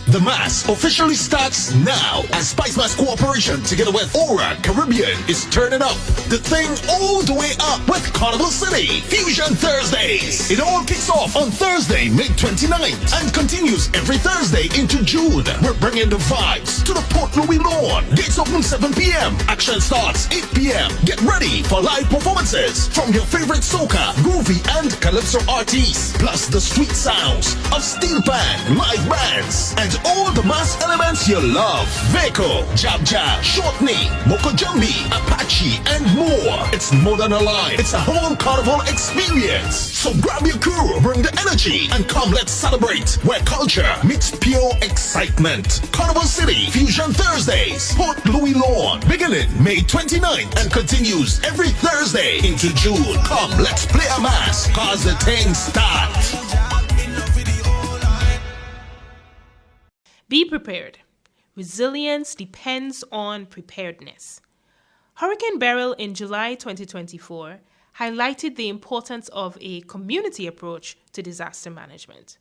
[SPEAKER 11] The Mass officially starts now as Spice Mass Corporation together with Aura Caribbean is turning up the thing all the way up with Carnival City Fusion Thursdays. It all kicks off on Thursday, May 29th and continues every Thursday into June. We're bringing the vibes to the Port Louis lawn. Gates open 7 p.m. Action starts 8 p.m. Get ready for live performances from your favorite soca, groovy and calypso artists, plus the sweet sounds of steel band, live bands, and all the mass elements you love. Veko, Jab Jab, Short Knee, Moko Jambi, Apache, and more. It's more than a line. It's a whole carnival experience. So grab your crew, bring the energy, and come let's celebrate where culture meets pure excitement. Carnival City Fusion Thursdays, Port Louis Lawn, beginning May 29th and continues every Thursday into June. Come, let's play a mass, cause the thing starts.
[SPEAKER 12] Be prepared. Resilience depends on preparedness. Hurricane Beryl in July 2024 highlighted the importance of a community approach to disaster management.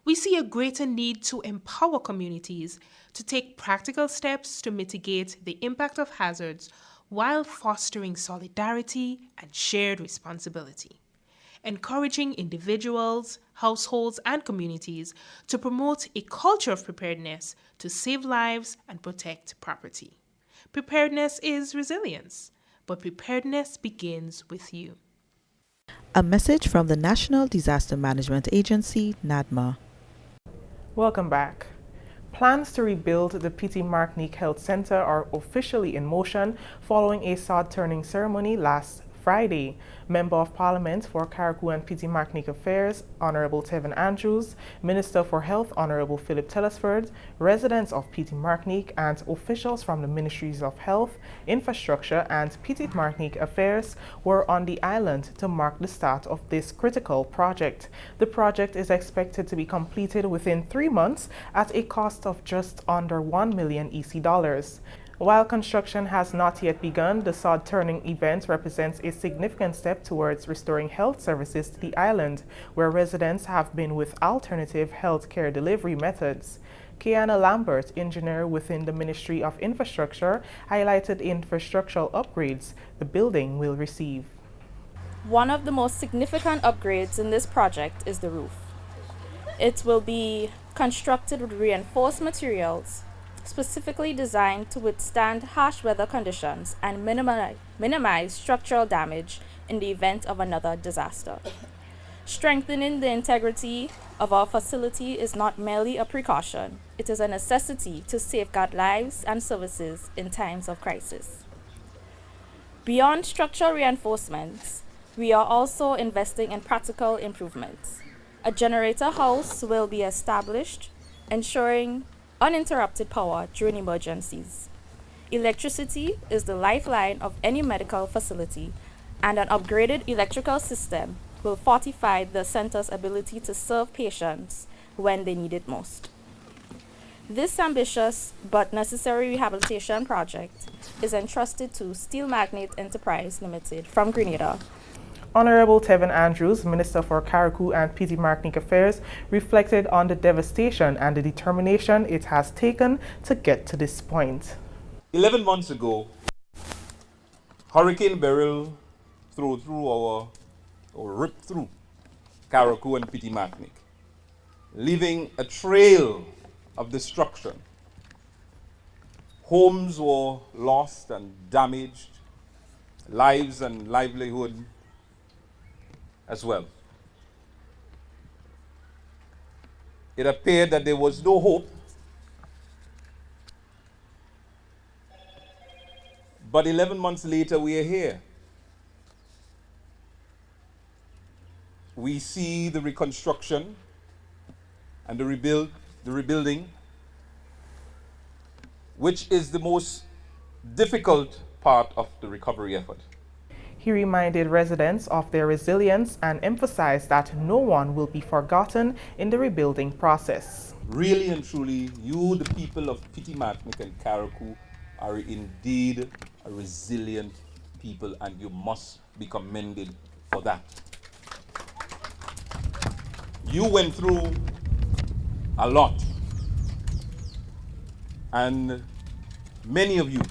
[SPEAKER 12] We see a greater need to empower communities to take practical steps to mitigate the impact of hazards while fostering solidarity and shared responsibility, encouraging individuals, households, and communities to promote a culture of preparedness to save lives and protect property. Preparedness is resilience, but preparedness begins with you.
[SPEAKER 13] A message from the National Disaster Management Agency, NADMA.
[SPEAKER 10] Welcome back. Plans to rebuild the Petite Martinique Health Center are officially in motion following a sod turning ceremony last Friday. Member of Parliament for Carriacou and Petite Martinique Affairs, Honorable Tevin Andrews, Minister for Health, Honorable Philip Telesford, residents of Petite Martinique, and officials from the Ministries of Health, Infrastructure, and Petite Martinique Affairs were on the island to mark the start of this critical project. The project is expected to be completed within 3 months at a cost of just under 1 million EC dollars. While construction has not yet begun, the sod turning event represents a significant step towards restoring health services to the island, where residents have been with alternative health care delivery methods. Kiana Lambert, engineer within the Ministry of Infrastructure, highlighted infrastructural upgrades the building will receive.
[SPEAKER 14] One of the most significant upgrades in this project is the roof. It will be constructed with reinforced materials, specifically designed to withstand harsh weather conditions and minimize structural damage in the event of another disaster. Strengthening the integrity of our facility is not merely a precaution, it is a necessity to safeguard lives and services in times of crisis. Beyond structural reinforcements, we are also investing in practical improvements. A generator house will be established, ensuring uninterrupted power during emergencies. Electricity is the lifeline of any medical facility, and an upgraded electrical system will fortify the center's ability to serve patients when they need it most. This ambitious but necessary rehabilitation project is entrusted to Steel Magnate Enterprise Limited from Grenada.
[SPEAKER 10] Honorable Tevin Andrews, Minister for Carriacou and Petite Martinique Affairs, reflected on the devastation and the determination it has taken to get to this point.
[SPEAKER 15] 11 months ago, Hurricane Beryl ripped through Carriacou and Petite Martinique, leaving a trail of destruction. Homes were lost and damaged, lives and livelihood as well. It appeared that there was no hope, but 11 months later we are here. We see the reconstruction and the rebuilding, which is the most difficult part of the recovery effort.
[SPEAKER 10] He reminded residents of their resilience and emphasized that no one will be forgotten in the rebuilding process.
[SPEAKER 15] Really and truly, you, the people of Petite Martinique and Carriacou, are indeed a resilient people, and you must be commended for that. You went through a lot, and many of you,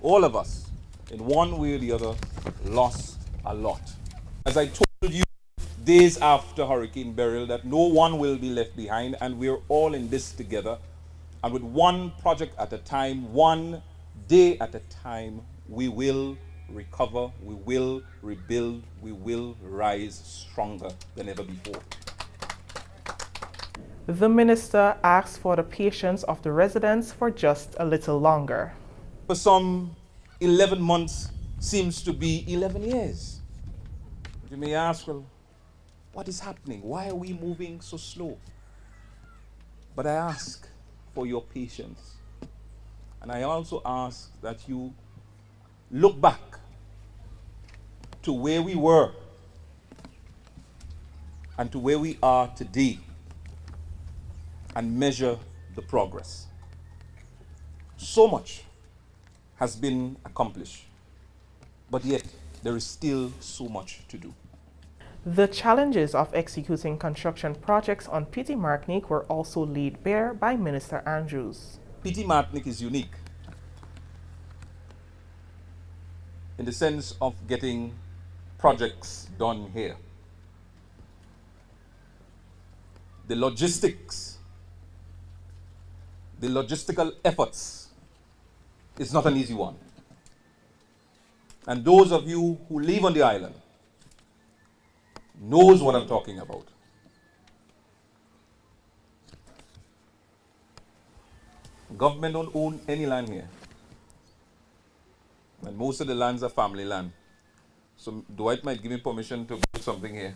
[SPEAKER 15] all of us, in one way or the other, lost a lot. As I told you days after Hurricane Beryl, that no one will be left behind, and we're all in this together. And with one project at a time, one day at a time, we will recover, we will rebuild, we will rise stronger than ever before.
[SPEAKER 10] The minister asked for the patience of the residents for just a little longer.
[SPEAKER 15] For some, 11 months seems to be 11 years. You may ask, well, what is happening? Why are we moving so slow? But I ask for your patience. And I also ask that you look back to where we were and to where we are today and measure the progress. So much has been accomplished, but yet there is still so much to do.
[SPEAKER 10] The challenges of executing construction projects on Petite Martinique were also laid bare by Minister Andrews.
[SPEAKER 15] Petite Martinique is unique in the sense of getting projects done here. The logistical efforts is not an easy one. And those of you who live on the island knows what I'm talking about. Government don't own any land here. And most of the lands are family land. So Dwight might give me permission to build something here.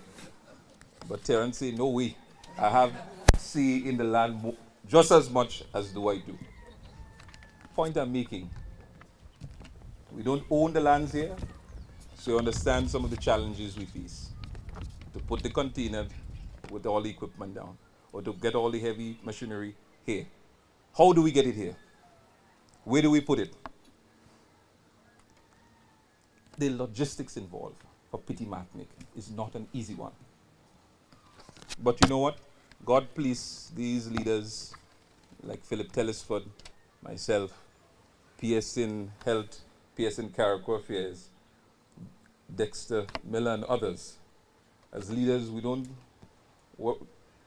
[SPEAKER 15] But Terrence say, no way. I have say in the land just as much as Dwight do. Point I'm making. We don't own the lands here, so you understand some of the challenges we face. To put the container with all the equipment down, or to get all the heavy machinery here. How do we get it here? Where do we put it? The logistics involved for Petit Martinique is not an easy one. But you know what? God please these leaders like Philip Telesford, myself, PS in Health, PS in Character Affairs, Dexter Miller and others. As leaders, we don't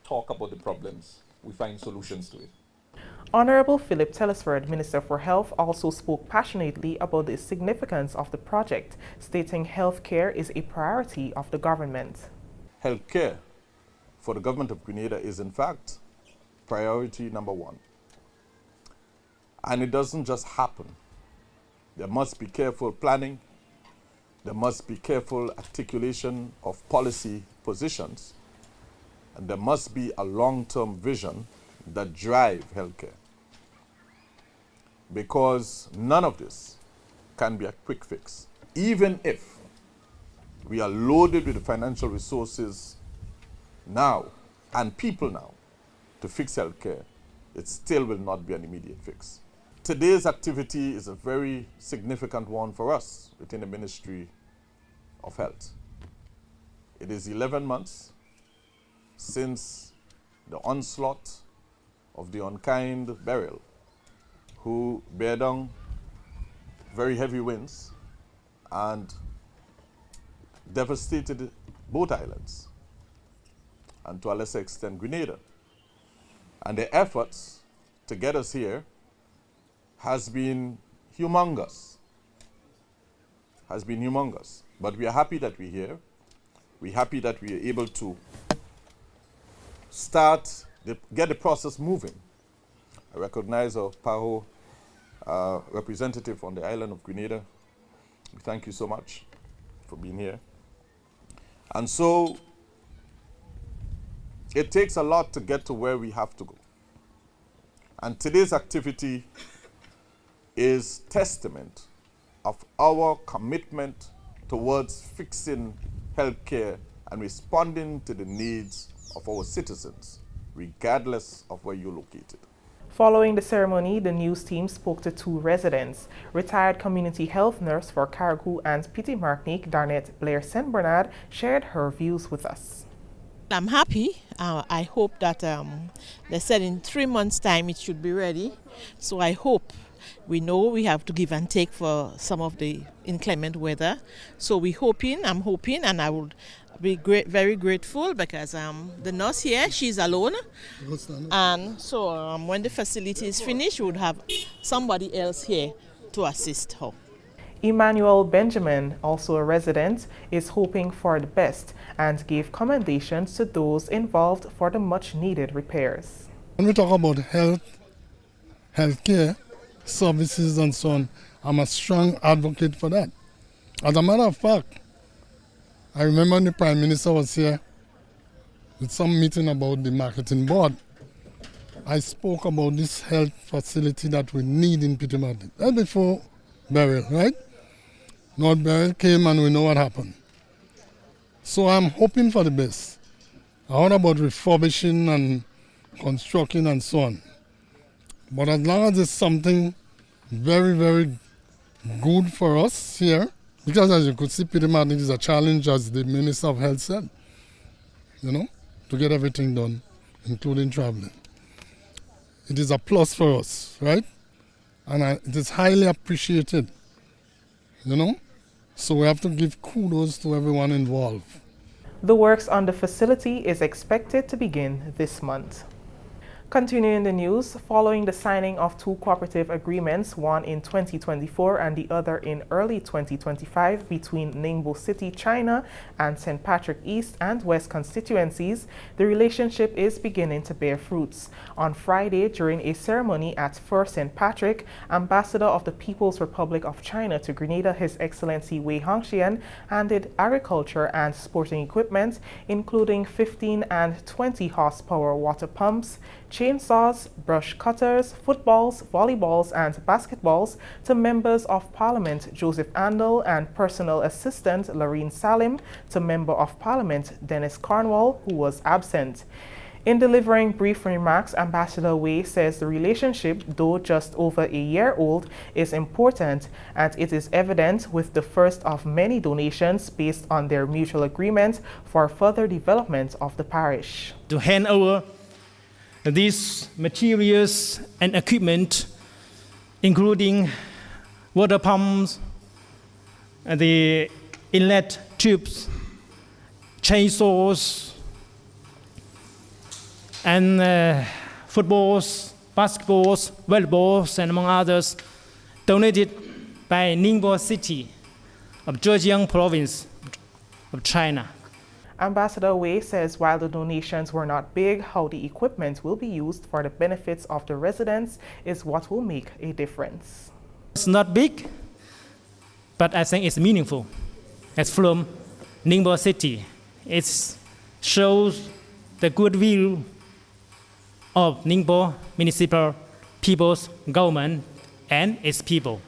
[SPEAKER 15] talk about the problems. We find solutions to it.
[SPEAKER 10] Honorable Philip Telesford, Minister for Health, also spoke passionately about the significance of the project, stating healthcare is a priority of the government.
[SPEAKER 16] Healthcare for the government of Grenada is in fact priority number one. And it doesn't just happen. There must be careful planning. There must be careful articulation of policy positions. And there must be a long-term vision that drive healthcare. Because none of this can be a quick fix. Even if we are loaded with the financial resources now and people now to fix healthcare, it still will not be an immediate fix. Today's activity is a very significant one for us within the Ministry of Health. It is 11 months since the onslaught of the unkind Beryl, who bear down very heavy winds and devastated both islands, and to a lesser extent Grenada. And their efforts to get us here has been humongous. But we are happy that we're here. We're happy that we are able to get the process moving. I recognize our PAHO representative on the island of Grenada. We thank you so much for being here. And so it takes a lot to get to where we have to go. And today's activity is testament of our commitment towards fixing healthcare and responding to the needs of our citizens, regardless of where you're located.
[SPEAKER 10] Following the ceremony, the news team spoke to two residents. Retired community health nurse for Carriacou and Petit Martinique, Darnette Blair St. Bernard, shared her views with us.
[SPEAKER 17] I'm happy. I hope that they said in 3 months' time it should be ready. So I hope. We know we have to give and take for some of the inclement weather. So I'm hoping, and I would be very grateful because the nurse here, she's alone. And so when the facility is finished, we would have somebody else here to assist her.
[SPEAKER 10] Emmanuel Benjamin, also a resident, is hoping for the best and gave commendations to those involved for the much-needed repairs.
[SPEAKER 18] When we talk about healthcare, services and so on, I'm a strong advocate for that. As a matter of fact, I remember when the Prime Minister was here with some meeting about the marketing board. I spoke about this health facility that we need in Petit Martinique. That's before Beryl, right? North Beryl came and we know what happened. So I'm hoping for the best. I heard about refurbishing and constructing and so on. But as long as it's something very, very good for us here, because as you could see, Petit Martinique is a challenge, as the Minister of Health said, to get everything done, including traveling. It is a plus for us, right? And it is highly appreciated, So we have to give kudos to everyone involved.
[SPEAKER 10] The works on the facility is expected to begin this month. Continuing the news, following the signing of two cooperative agreements, one in 2024 and the other in early 2025 between Ningbo City, China and St. Patrick East and West constituencies, the relationship is beginning to bear fruits. On Friday, during a ceremony at First St. Patrick, Ambassador of the People's Republic of China to Grenada, His Excellency Wei Hongxian, handed agriculture and sporting equipment, including 15 and 20 horsepower water pumps, chainsaws, brush cutters, footballs, volleyballs, and basketballs to Members of Parliament Joseph Andel and Personal Assistant Loreen Salim, to Member of Parliament Dennis Cornwall, who was absent. In delivering brief remarks, Ambassador Wei says the relationship, though just over a year old, is important, and it is evident with the first of many donations based on their mutual agreement for further development of the parish.
[SPEAKER 19] To hand over these materials and equipment, including water pumps, the inlet tubes, chainsaws, and footballs, basketballs, volleyballs, and among others, donated by Ningbo City of Zhejiang Province of China.
[SPEAKER 10] Ambassador Wei says while the donations were not big, how the equipment will be used for the benefits of the residents is what will make a difference.
[SPEAKER 19] It's not big, but I think it's meaningful. As from Ningbo City, it shows the goodwill of Ningbo Municipal People's Government and its people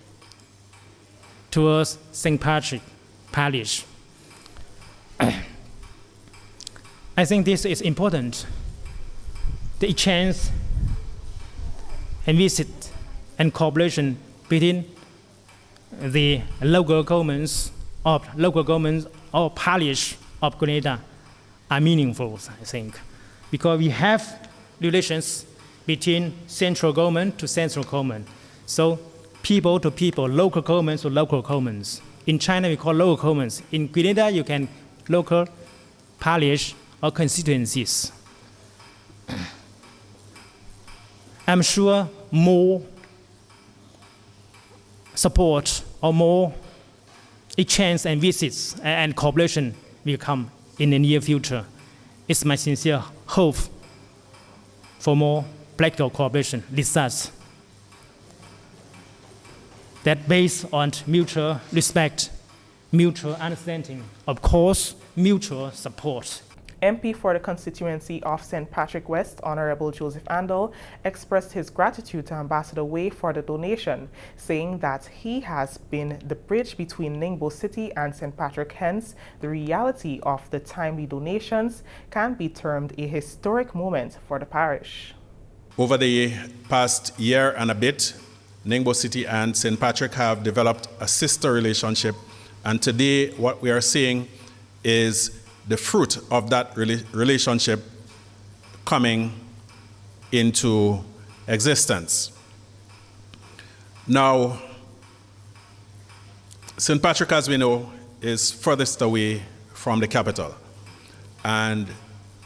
[SPEAKER 19] towards St. Patrick Parish. I think this is important. The exchange and visit and cooperation between the local governments or parish of Grenada are meaningful, I think, because we have relations between central government to central government. So people to people, local governments to local governments. In China, we call local governments. In Grenada, you can local parish or constituencies. I'm sure more support or more exchange and visits and cooperation will come in the near future. It's my sincere hope for more practical cooperation, research that based on mutual respect, mutual understanding, of course, mutual support.
[SPEAKER 10] MP for the constituency of St. Patrick West, Honorable Joseph Andel, expressed his gratitude to Ambassador Wei for the donation, saying that he has been the bridge between Ningbo City and St. Patrick. Hence, the reality of the timely donations can be termed a historic moment for the parish.
[SPEAKER 20] Over the past year and a bit, Ningbo City and St. Patrick have developed a sister relationship, and today what we are seeing is the fruit of that relationship coming into existence. Now, St. Patrick, as we know, is furthest away from the capital. And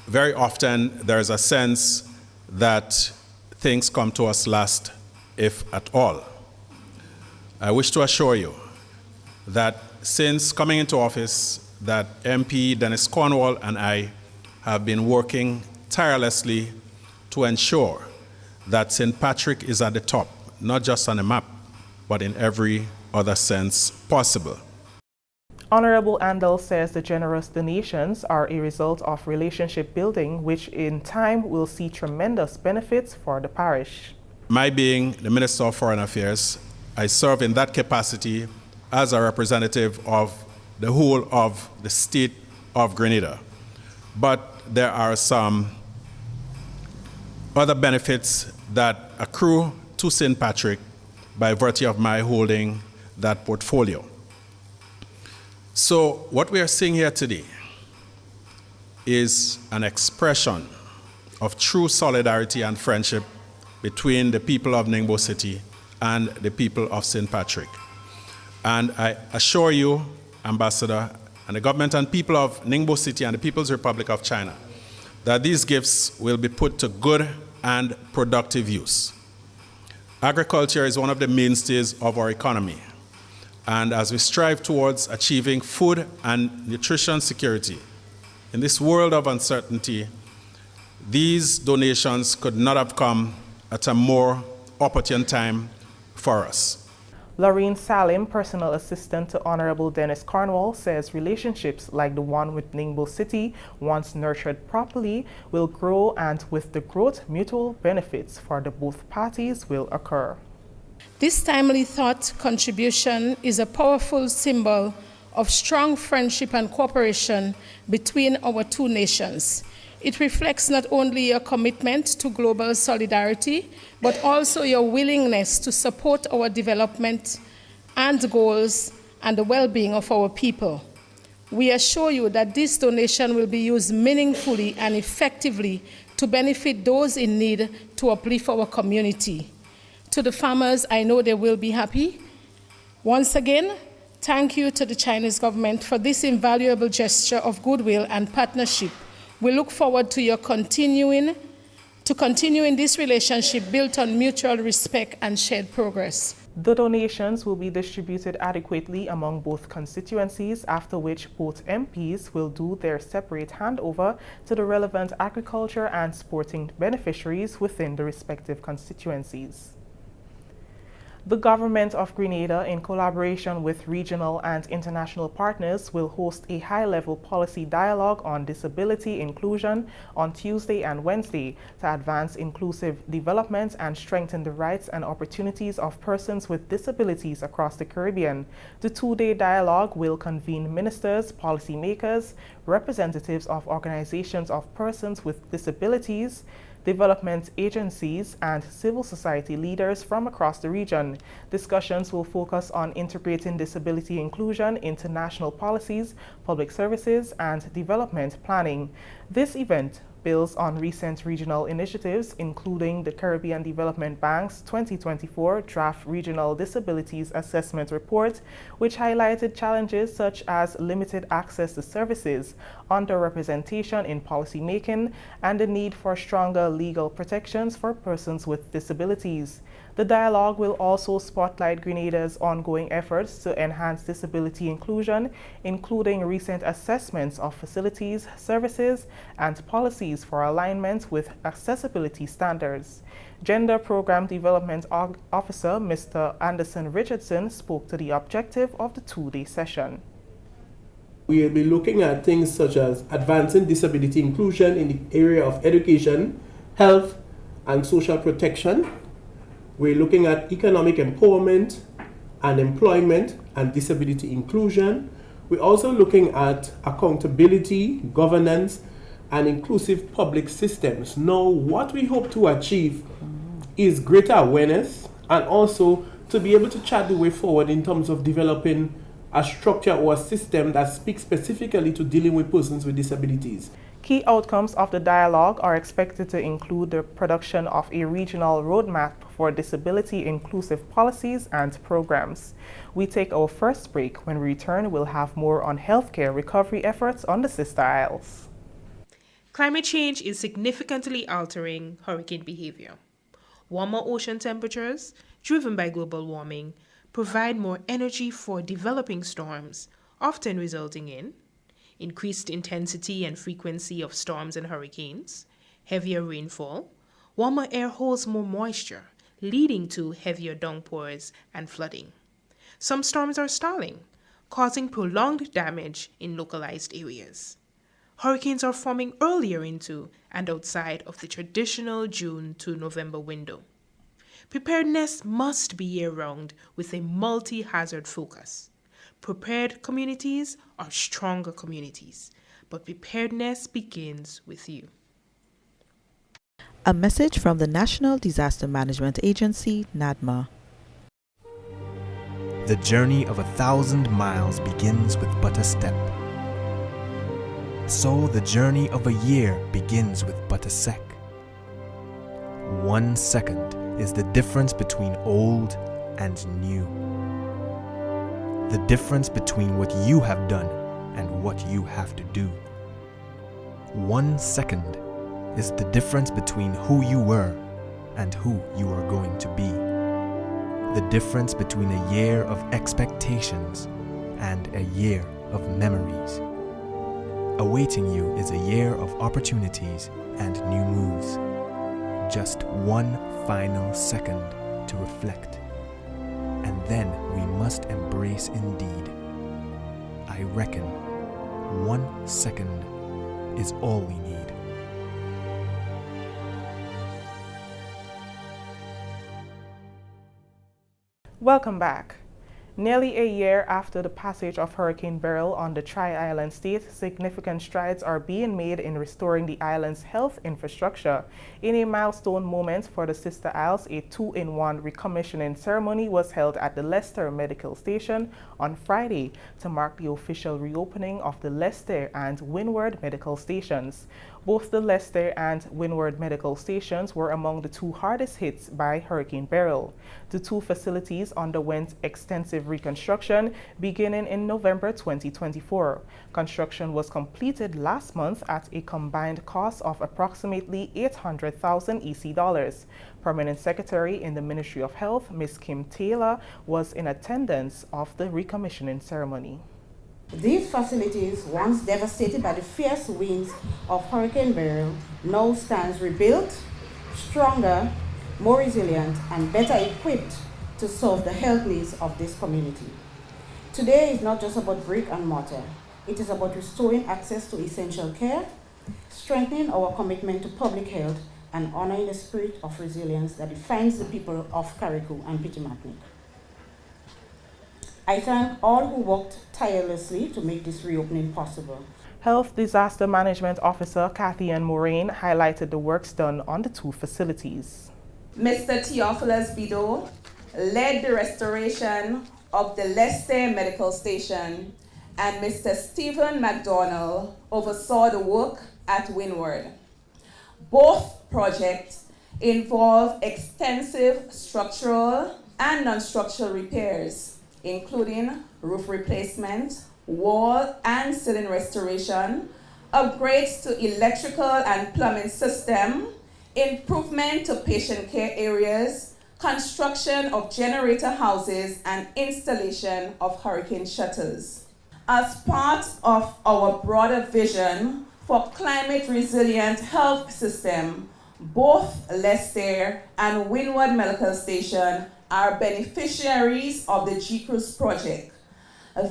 [SPEAKER 20] very often there's a sense that things come to us last, if at all. I wish to assure you that since coming into office, that MP Dennis Cornwall and I have been working tirelessly to ensure that St. Patrick is at the top, not just on the map, but in every other sense possible.
[SPEAKER 10] Honorable Andel says the generous donations are a result of relationship building, which in time will see tremendous benefits for the parish.
[SPEAKER 20] My being the Minister of Foreign Affairs, I serve in that capacity as a representative of the whole of the state of Grenada. But there are some other benefits that accrue to St. Patrick by virtue of my holding that portfolio. So what we are seeing here today is an expression of true solidarity and friendship between the people of Ningbo City and the people of St. Patrick. And I assure you, Ambassador, and the government and people of Ningbo City and the People's Republic of China, that these gifts will be put to good and productive use. Agriculture is one of the mainstays of our economy. And as we strive towards achieving food and nutrition security, in this world of uncertainty, these donations could not have come at a more opportune time for us.
[SPEAKER 10] Lorraine Salim, personal assistant to Honorable Dennis Cornwall, says relationships like the one with Ningbo City, once nurtured properly, will grow, and with the growth, mutual benefits for the both parties will occur.
[SPEAKER 21] This timely thought contribution is a powerful symbol of strong friendship and cooperation between our two nations. It reflects not only your commitment to global solidarity, but also your willingness to support our development and goals and the well-being of our people. We assure you that this donation will be used meaningfully and effectively to benefit those in need to uplift our community. To the farmers, I know they will be happy. Once again, thank you to the Chinese government for this invaluable gesture of goodwill and partnership. We look forward to your continuing this relationship built on mutual respect and shared progress.
[SPEAKER 10] The donations will be distributed adequately among both constituencies, after which both MPs will do their separate handover to the relevant agriculture and sporting beneficiaries within the respective constituencies. The government of Grenada, in collaboration with regional and international partners, will host a high-level policy dialogue on disability inclusion on Tuesday and Wednesday to advance inclusive development and strengthen the rights and opportunities of persons with disabilities across the Caribbean. The two-day dialogue will convene ministers, policymakers, representatives of organizations of persons with disabilities, development agencies, and civil society leaders from across the region. Discussions will focus on integrating disability inclusion into national policies, public services, and development planning. This event builds on recent regional initiatives, including the Caribbean Development Bank's 2024 Draft Regional Disabilities Assessment Report, which highlighted challenges such as limited access to services, underrepresentation in policymaking, and the need for stronger legal protections for persons with disabilities. The dialogue will also spotlight Grenada's ongoing efforts to enhance disability inclusion, including recent assessments of facilities, services, and policies for alignment with accessibility standards. Gender Program Development Officer Mr. Anderson Richardson spoke to the objective of the two-day session.
[SPEAKER 22] We will be looking at things such as advancing disability inclusion in the area of education, health, and social protection. We're looking at economic empowerment and employment and disability inclusion. We're also looking at accountability, governance, and inclusive public systems. Now, what we hope to achieve is greater awareness and also to be able to chart the way forward in terms of developing a structure or a system that speaks specifically to dealing with persons with disabilities.
[SPEAKER 10] Key outcomes of the dialogue are expected to include the production of a regional roadmap for disability inclusive policies and programs. We take our first break. When we return, we'll have more on healthcare recovery efforts on the Sister Isles.
[SPEAKER 12] Climate change is significantly altering hurricane behavior. Warmer ocean temperatures, driven by global warming, provide more energy for developing storms, often resulting in increased intensity and frequency of storms and hurricanes, heavier rainfall. Warmer air holds more moisture, leading to heavier downpours and flooding. Some storms are stalling, causing prolonged damage in localized areas. Hurricanes are forming earlier into and outside of the traditional June to November window. Preparedness must be year-round with a multi-hazard focus. Prepared communities are stronger communities, but preparedness begins with you.
[SPEAKER 13] A message from the National Disaster Management Agency, NADMA.
[SPEAKER 23] The journey of 1,000 miles begins with but a step. So the journey of a year begins with but a sec. 1 second is the difference between old and new. The difference between what you have done and what you have to do. 1 second is the difference between who you were and who you are going to be. The difference between a year of expectations and a year of memories. Awaiting you is a year of opportunities and new moves. Just one final second to reflect. And then we must embrace indeed. I reckon 1 second is all we need.
[SPEAKER 10] Welcome back. Nearly a year after the passage of Hurricane Beryl on the Tri-Island state, significant strides are being made in restoring the island's health infrastructure. In a milestone moment for the Sister Isles, a 2-in-1 recommissioning ceremony was held at the Leicester Medical Station on Friday to mark the official reopening of the Leicester and Windward medical stations. Both the Leicester and Windward medical stations were among the 2 hardest hits by Hurricane Beryl. The 2 facilities underwent extensive reconstruction beginning in November 2024. Construction was completed last month at a combined cost of approximately $800,000 EC dollars. Permanent Secretary in the Ministry of Health, Ms. Kim Taylor, was in attendance of the recommissioning ceremony.
[SPEAKER 1] These facilities, once devastated by the fierce winds of Hurricane Beryl, now stands rebuilt, stronger, more resilient, and better equipped to solve the health needs of this community. Today is not just about brick and mortar. It is about restoring access to essential care, strengthening our commitment to public health, and honoring the spirit of resilience that defines the people of Carriacou and Pitimatnik. I thank all who worked tirelessly to make this reopening possible.
[SPEAKER 10] Health Disaster Management Officer Kathy Ann Moraine highlighted the works done on the 2 facilities.
[SPEAKER 2] Mr. Theophilus Bido led the restoration of the Leicester Medical Station, and Mr. Stephen McDonnell oversaw the work at Windward. Both projects involve extensive structural and non-structural repairs, including roof replacement, wall and ceiling restoration, upgrades to electrical and plumbing system, improvement to patient care areas, construction of generator houses, and installation of hurricane shutters. As part of our broader vision for climate resilient health system, both Leicester and Windward Medical Station are beneficiaries of the GCRUISE project.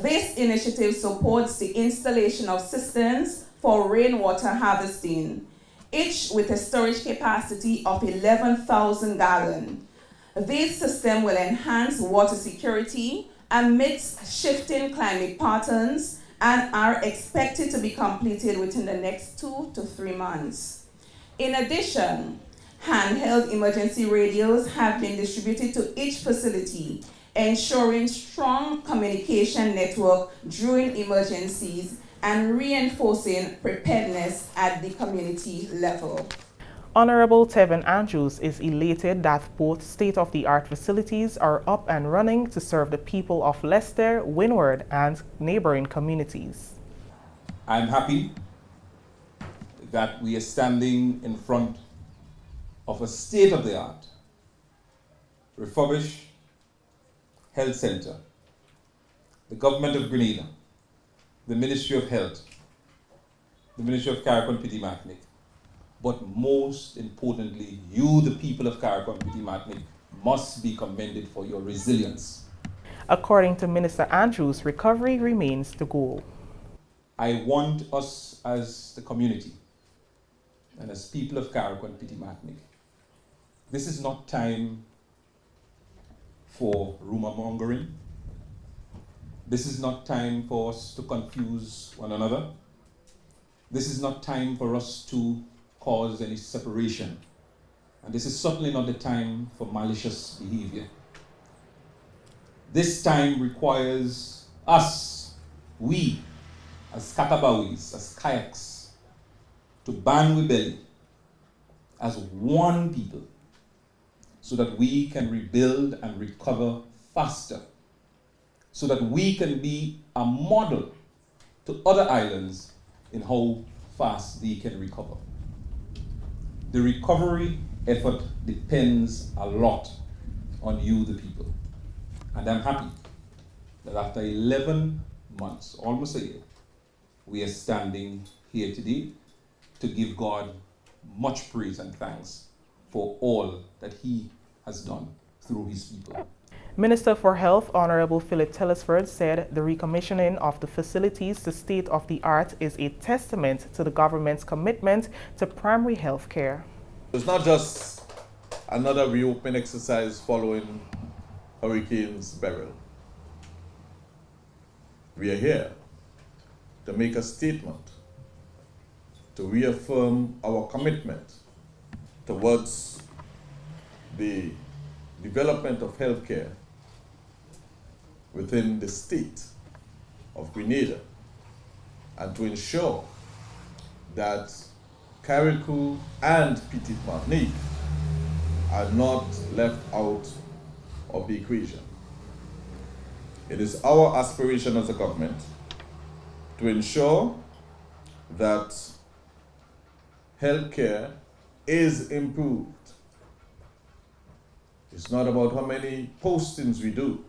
[SPEAKER 2] This initiative supports the installation of systems for rainwater harvesting, each with a storage capacity of 11,000 gallons. This system will enhance water security amidst shifting climate patterns and are expected to be completed within the next 2 to 3 months. In addition, handheld emergency radios have been distributed to each facility, ensuring strong communication network during emergencies and reinforcing preparedness at the community level.
[SPEAKER 10] Honorable Tevin Andrews is elated that both state-of-the-art facilities are up and running to serve the people of Leicester, Windward, and neighboring communities.
[SPEAKER 15] I'm happy that we are standing in front of a state-of-the-art, refurbished health center. The government of Grenada, the Ministry of Health, the Ministry of Carriacou and Pitimatnik, but most importantly, you, the people of Carriacou and Pitimatnik, must be commended for your resilience.
[SPEAKER 10] According to Minister Andrews, recovery remains the goal.
[SPEAKER 15] I want us as the community and as people of Carriacou and Pitimatnik, this is not time for rumor mongering. This is not time for us to confuse one another. This is not time for us to cause any separation. And this is certainly not the time for malicious behavior. This time requires us, we, as Kakabawis, as kayaks, to band with belly as one people so that we can rebuild and recover faster, so that we can be a model to other islands in how fast they can recover. The recovery effort depends a lot on you, the people. And I'm happy that after 11 months, almost a year, we are standing here today to give God much praise and thanks for all that He has done through His people.
[SPEAKER 10] Minister for Health, Honorable Philip Telesford, said the recommissioning of the facilities to state-of-the-art is a testament to the government's commitment to primary health care.
[SPEAKER 16] It's not just another reopening exercise following Hurricanes Beryl. We are here to make a statement, to reaffirm our commitment towards the development of healthcare within the state of Grenada, and to ensure that Carriacou and Petite Martinique are not left out of the equation. It is our aspiration as a government to ensure that healthcare is improved. It's not about how many postings we do.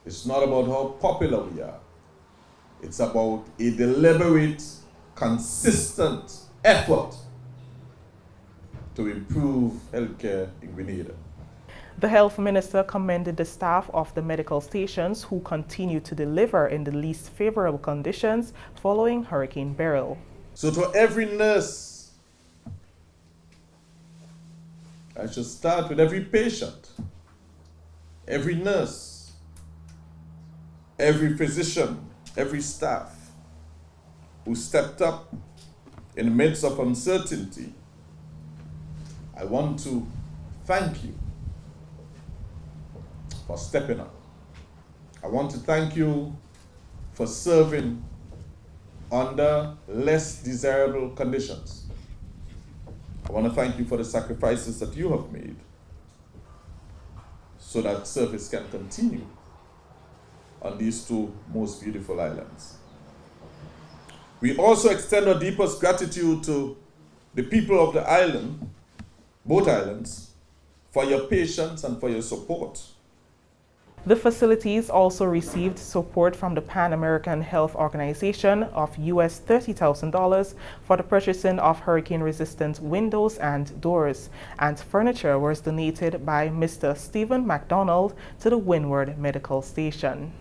[SPEAKER 16] It's not about how popular we are. It's about a deliberate, consistent effort to improve healthcare in Grenada.
[SPEAKER 10] The health minister commended the staff of the medical stations who continue to deliver in the least favorable conditions following Hurricane Beryl.
[SPEAKER 16] So to every nurse, I should start with every patient, every nurse, every physician, every staff who stepped up in the midst of uncertainty. I want to thank you for stepping up. I want to thank you for serving under less desirable conditions. I want to thank you for the sacrifices that you have made so that service can continue on these two most beautiful islands. We also extend our deepest gratitude to the people of the island, both islands, for your patience and for your support.
[SPEAKER 10] The facilities also received support from the Pan American Health Organization of US $30,000 for the purchasing of hurricane-resistant windows and doors, and furniture was donated by Mr. Stephen McDonald to the Windward Medical Station.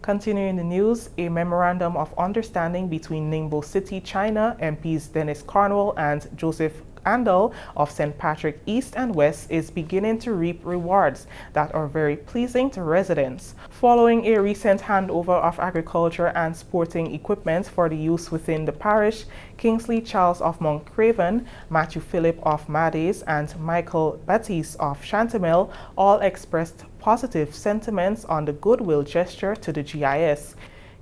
[SPEAKER 10] Continuing the news, a memorandum of understanding between Ningbo City, China, MPs Dennis Cornwall and Joseph Andal of St. Patrick East and West is beginning to reap rewards that are very pleasing to residents. Following a recent handover of agriculture and sporting equipment for the use within the parish, Kingsley Charles of Moncraven, Matthew Phillip of Mades, and Michael Batiste of Chantemel all expressed positive sentiments on the goodwill gesture to the GIS.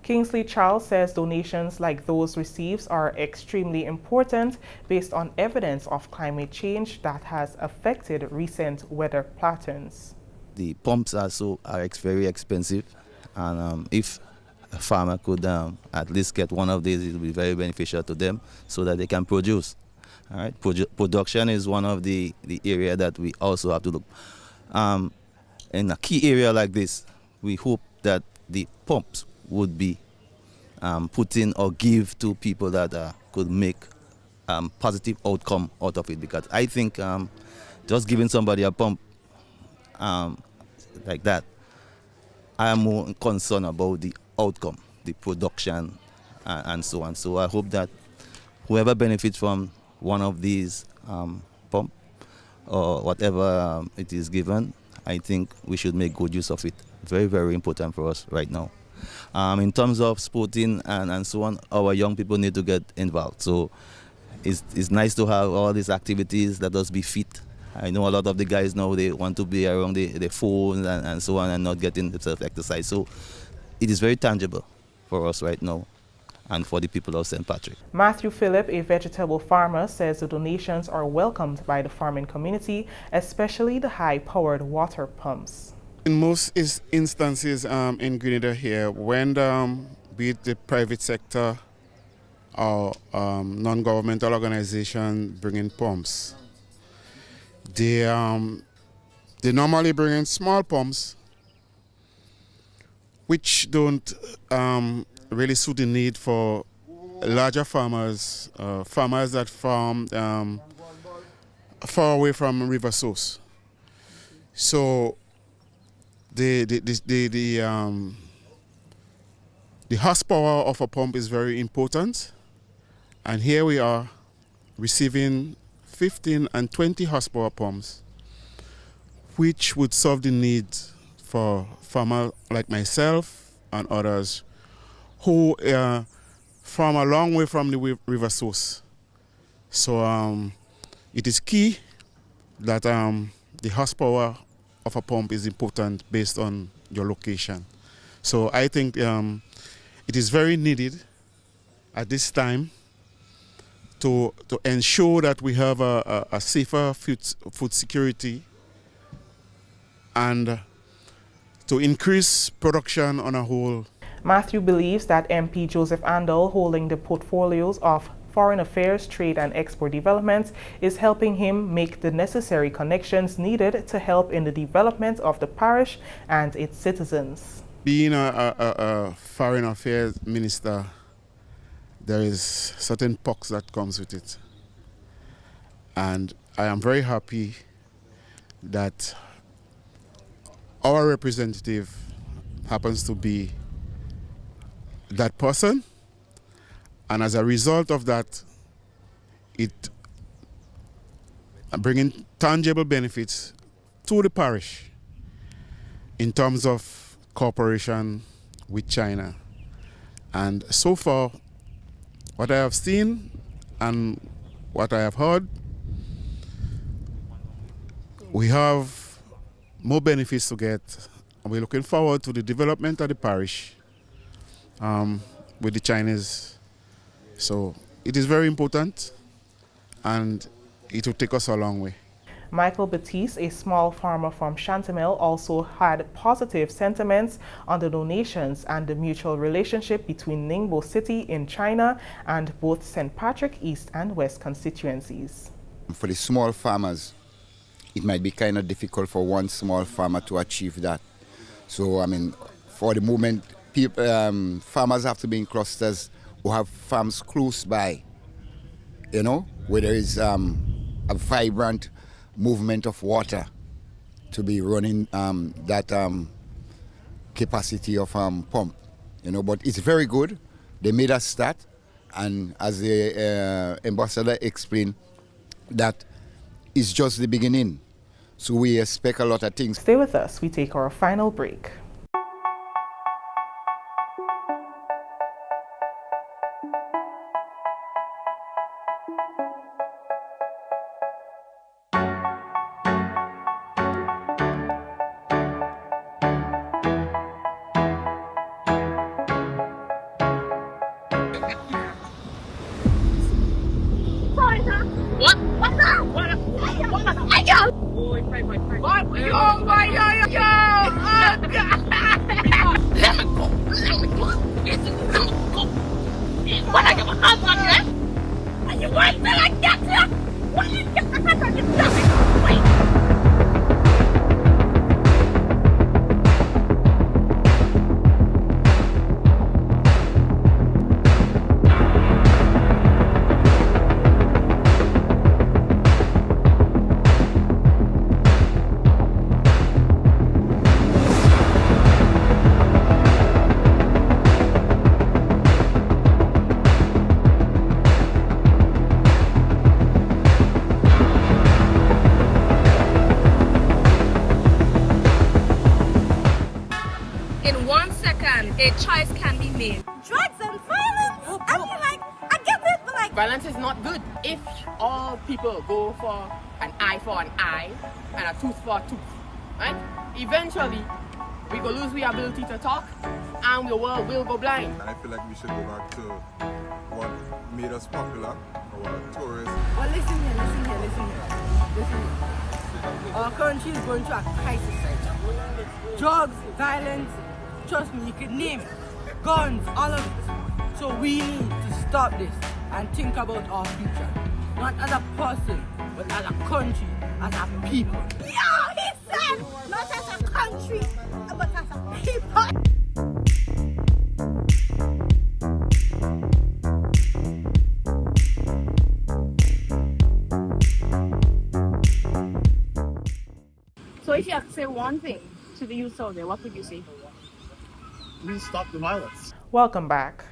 [SPEAKER 10] Kingsley Charles says donations like those received are extremely important based on evidence of climate change that has affected recent weather patterns.
[SPEAKER 3] The pumps are very expensive, and if a farmer could at least get one of these, it would be very beneficial to them so that they can produce. All right? Production is one of the area that we also have to look. In a key area like this, we hope that the pumps would be put in or give to people that could make positive outcome out of it, because I think just giving somebody a pump like that, I am more concerned about the outcome, the production, and so on. So I hope that whoever benefits from one of these pump or whatever it is given, I think we should make good use of it. Very, very important for us right now. In terms of sporting and so on, our young people need to get involved. So it's nice to have all these activities. Let us be fit. I know a lot of the guys now, they want to be around the phones and so on and not getting themselves exercise. So it is very tangible for us right now and for the people of St. Patrick.
[SPEAKER 10] Matthew Phillip, a vegetable farmer, says the donations are welcomed by the farming community, especially the high-powered water pumps.
[SPEAKER 4] In most instances in Grenada here, when be it the private sector or non-governmental organization bringing pumps. They normally bring in small pumps, which don't really suit the need for larger farmers, farmers that farm far away from river source. So the horsepower of a pump is very important, and here we are receiving 15 and 20 horsepower pumps, which would solve the needs for farmers like myself and others who farm a long way from the river source. So it is key that the horsepower of a pump is important based on your location. So I think it is very needed at this time to ensure that we have a safer food security and to increase production on a whole.
[SPEAKER 10] Matthew believes that MP Joseph Andal, holding the portfolios of Foreign Affairs, Trade and Export Development, is helping him make the necessary connections needed to help in the development of the parish and its citizens.
[SPEAKER 4] Being a Foreign Affairs Minister, there is certain perks that comes with it. And I am very happy that our representative happens to be that person. And as a result of that, it bringing tangible benefits to the parish in terms of cooperation with China. And so far, what I have seen and what I have heard, we have more benefits to get. And we're looking forward to the development of the parish with the Chinese. So it is very important, and it will take us a long way.
[SPEAKER 10] Michael Batiste, a small farmer from Chantemelle, also had positive sentiments on the donations and the mutual relationship between Ningbo City in China and both St. Patrick East and West constituencies.
[SPEAKER 5] For the small farmers, it might be kind of difficult for one small farmer to achieve that. So, I mean, for the moment, people, farmers have to be in clusters who have farms close by, you know, where there is a vibrant movement of water to be running that capacity of pump, you know. But it's very good. They made us start, and as the ambassador explained, that is just the beginning. So we expect a lot of things.
[SPEAKER 10] Stay with us. We take our final break.
[SPEAKER 8] A choice can be made. Drugs and violence? I mean, like, I get it, but like...
[SPEAKER 24] Violence is not good. If all people go for an eye and a tooth for a tooth, right? Eventually, we go lose the ability to talk, and the world will go blind.
[SPEAKER 25] And I feel like we should go back to what made us popular, our tourists.
[SPEAKER 8] Well, listen here. Our country is going through a crisis right now. Drugs, violence, trust me, you could name it. Guns, all of it. So we need to
[SPEAKER 6] stop this and think about our future. Not as a person, but as a country, as a people.
[SPEAKER 8] Yeah, he said, not as a country, but as a people.
[SPEAKER 7] So if you have to say one thing to the youth out there, what would you say?
[SPEAKER 9] Please stop the violence.
[SPEAKER 10] Welcome back.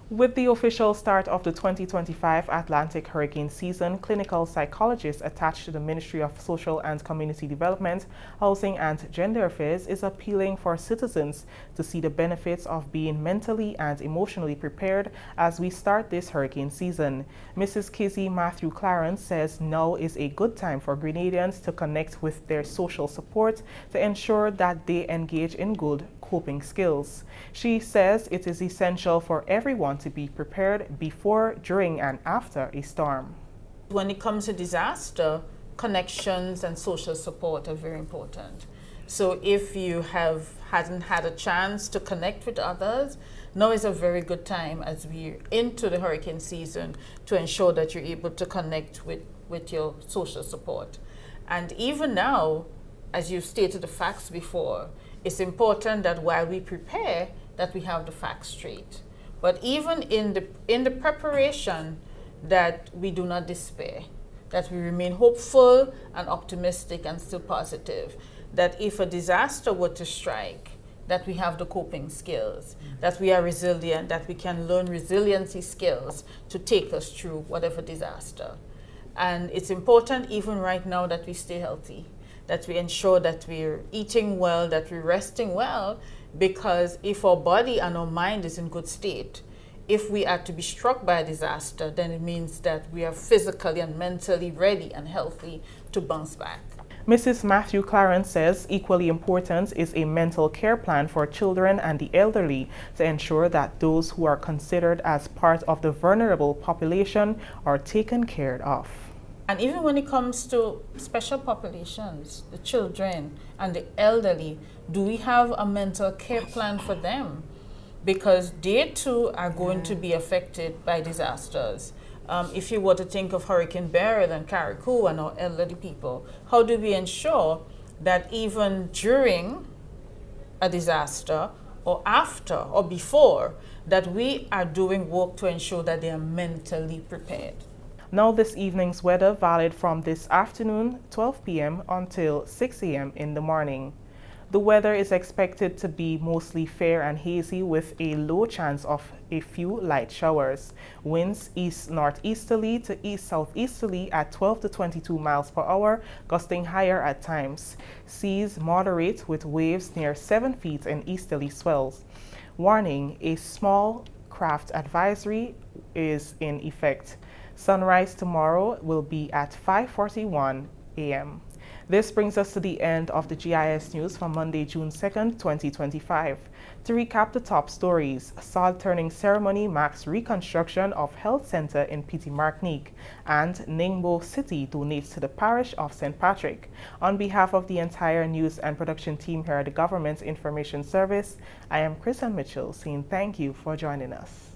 [SPEAKER 10] With the official start of the 2025 Atlantic hurricane season, clinical psychologists attached to the Ministry of Social and Community Development, Housing and Gender Affairs is appealing for citizens to see the benefits of being mentally and emotionally prepared as we start this hurricane season. Mrs. Kizzy Matthew Clarence says now is a good time for Grenadians to connect with their social support to ensure that they engage in good coping skills. She says it is essential for everyone to be prepared before, during, and after a storm.
[SPEAKER 11] When it comes to disaster, connections and social support are very important. So if you hadn't had a chance to connect with others, now is a very good time as we're into the hurricane season to ensure that you're able to connect with your social support. And even now, as you stated the facts before, it's important that while we prepare, that we have the facts straight. But even in the preparation, that we do not despair, that we remain hopeful and optimistic and still positive, that if a disaster were to strike, that we have the coping skills, that we are resilient, that we can learn resiliency skills to take us through whatever disaster. And it's important even right now that we stay healthy, that we ensure that we're eating well, that we're resting well, because if our body and our mind is in good state, if we are to be struck by a disaster, then it means that we are physically and mentally ready and healthy to bounce back.
[SPEAKER 10] Mrs. Matthew Clarence says equally important is a mental care plan for children and the elderly to ensure that those who are considered as part of the vulnerable population are taken care of.
[SPEAKER 11] And even when it comes to special populations, the children and the elderly, do we have a mental care plan for them? Because they too are going to be affected by disasters. If you were to think of Hurricane Beryl and Carriacou and our elderly people, how do we ensure that even during a disaster or after or before, that we are doing work to ensure that they are mentally prepared?
[SPEAKER 10] Now this evening's weather valid from this afternoon, 12 p.m. until 6 a.m. in the morning. The weather is expected to be mostly fair and hazy with a low chance of a few light showers. Winds east-northeasterly to east-southeasterly at 12 to 22 miles per hour, gusting higher at times. Seas moderate with waves near 7 feet and easterly swells. Warning, a small craft advisory is in effect. Sunrise tomorrow will be at 5:41 a.m. This brings us to the end of the GIS News for Monday, June 2nd, 2025. To recap the top stories, sod turning ceremony marks reconstruction of health center in Petit Martinique, and Ningbo City donates to the parish of St. Patrick. On behalf of the entire news and production team here at the Government Information Service, I am Kristen Mitchell saying thank you for joining us.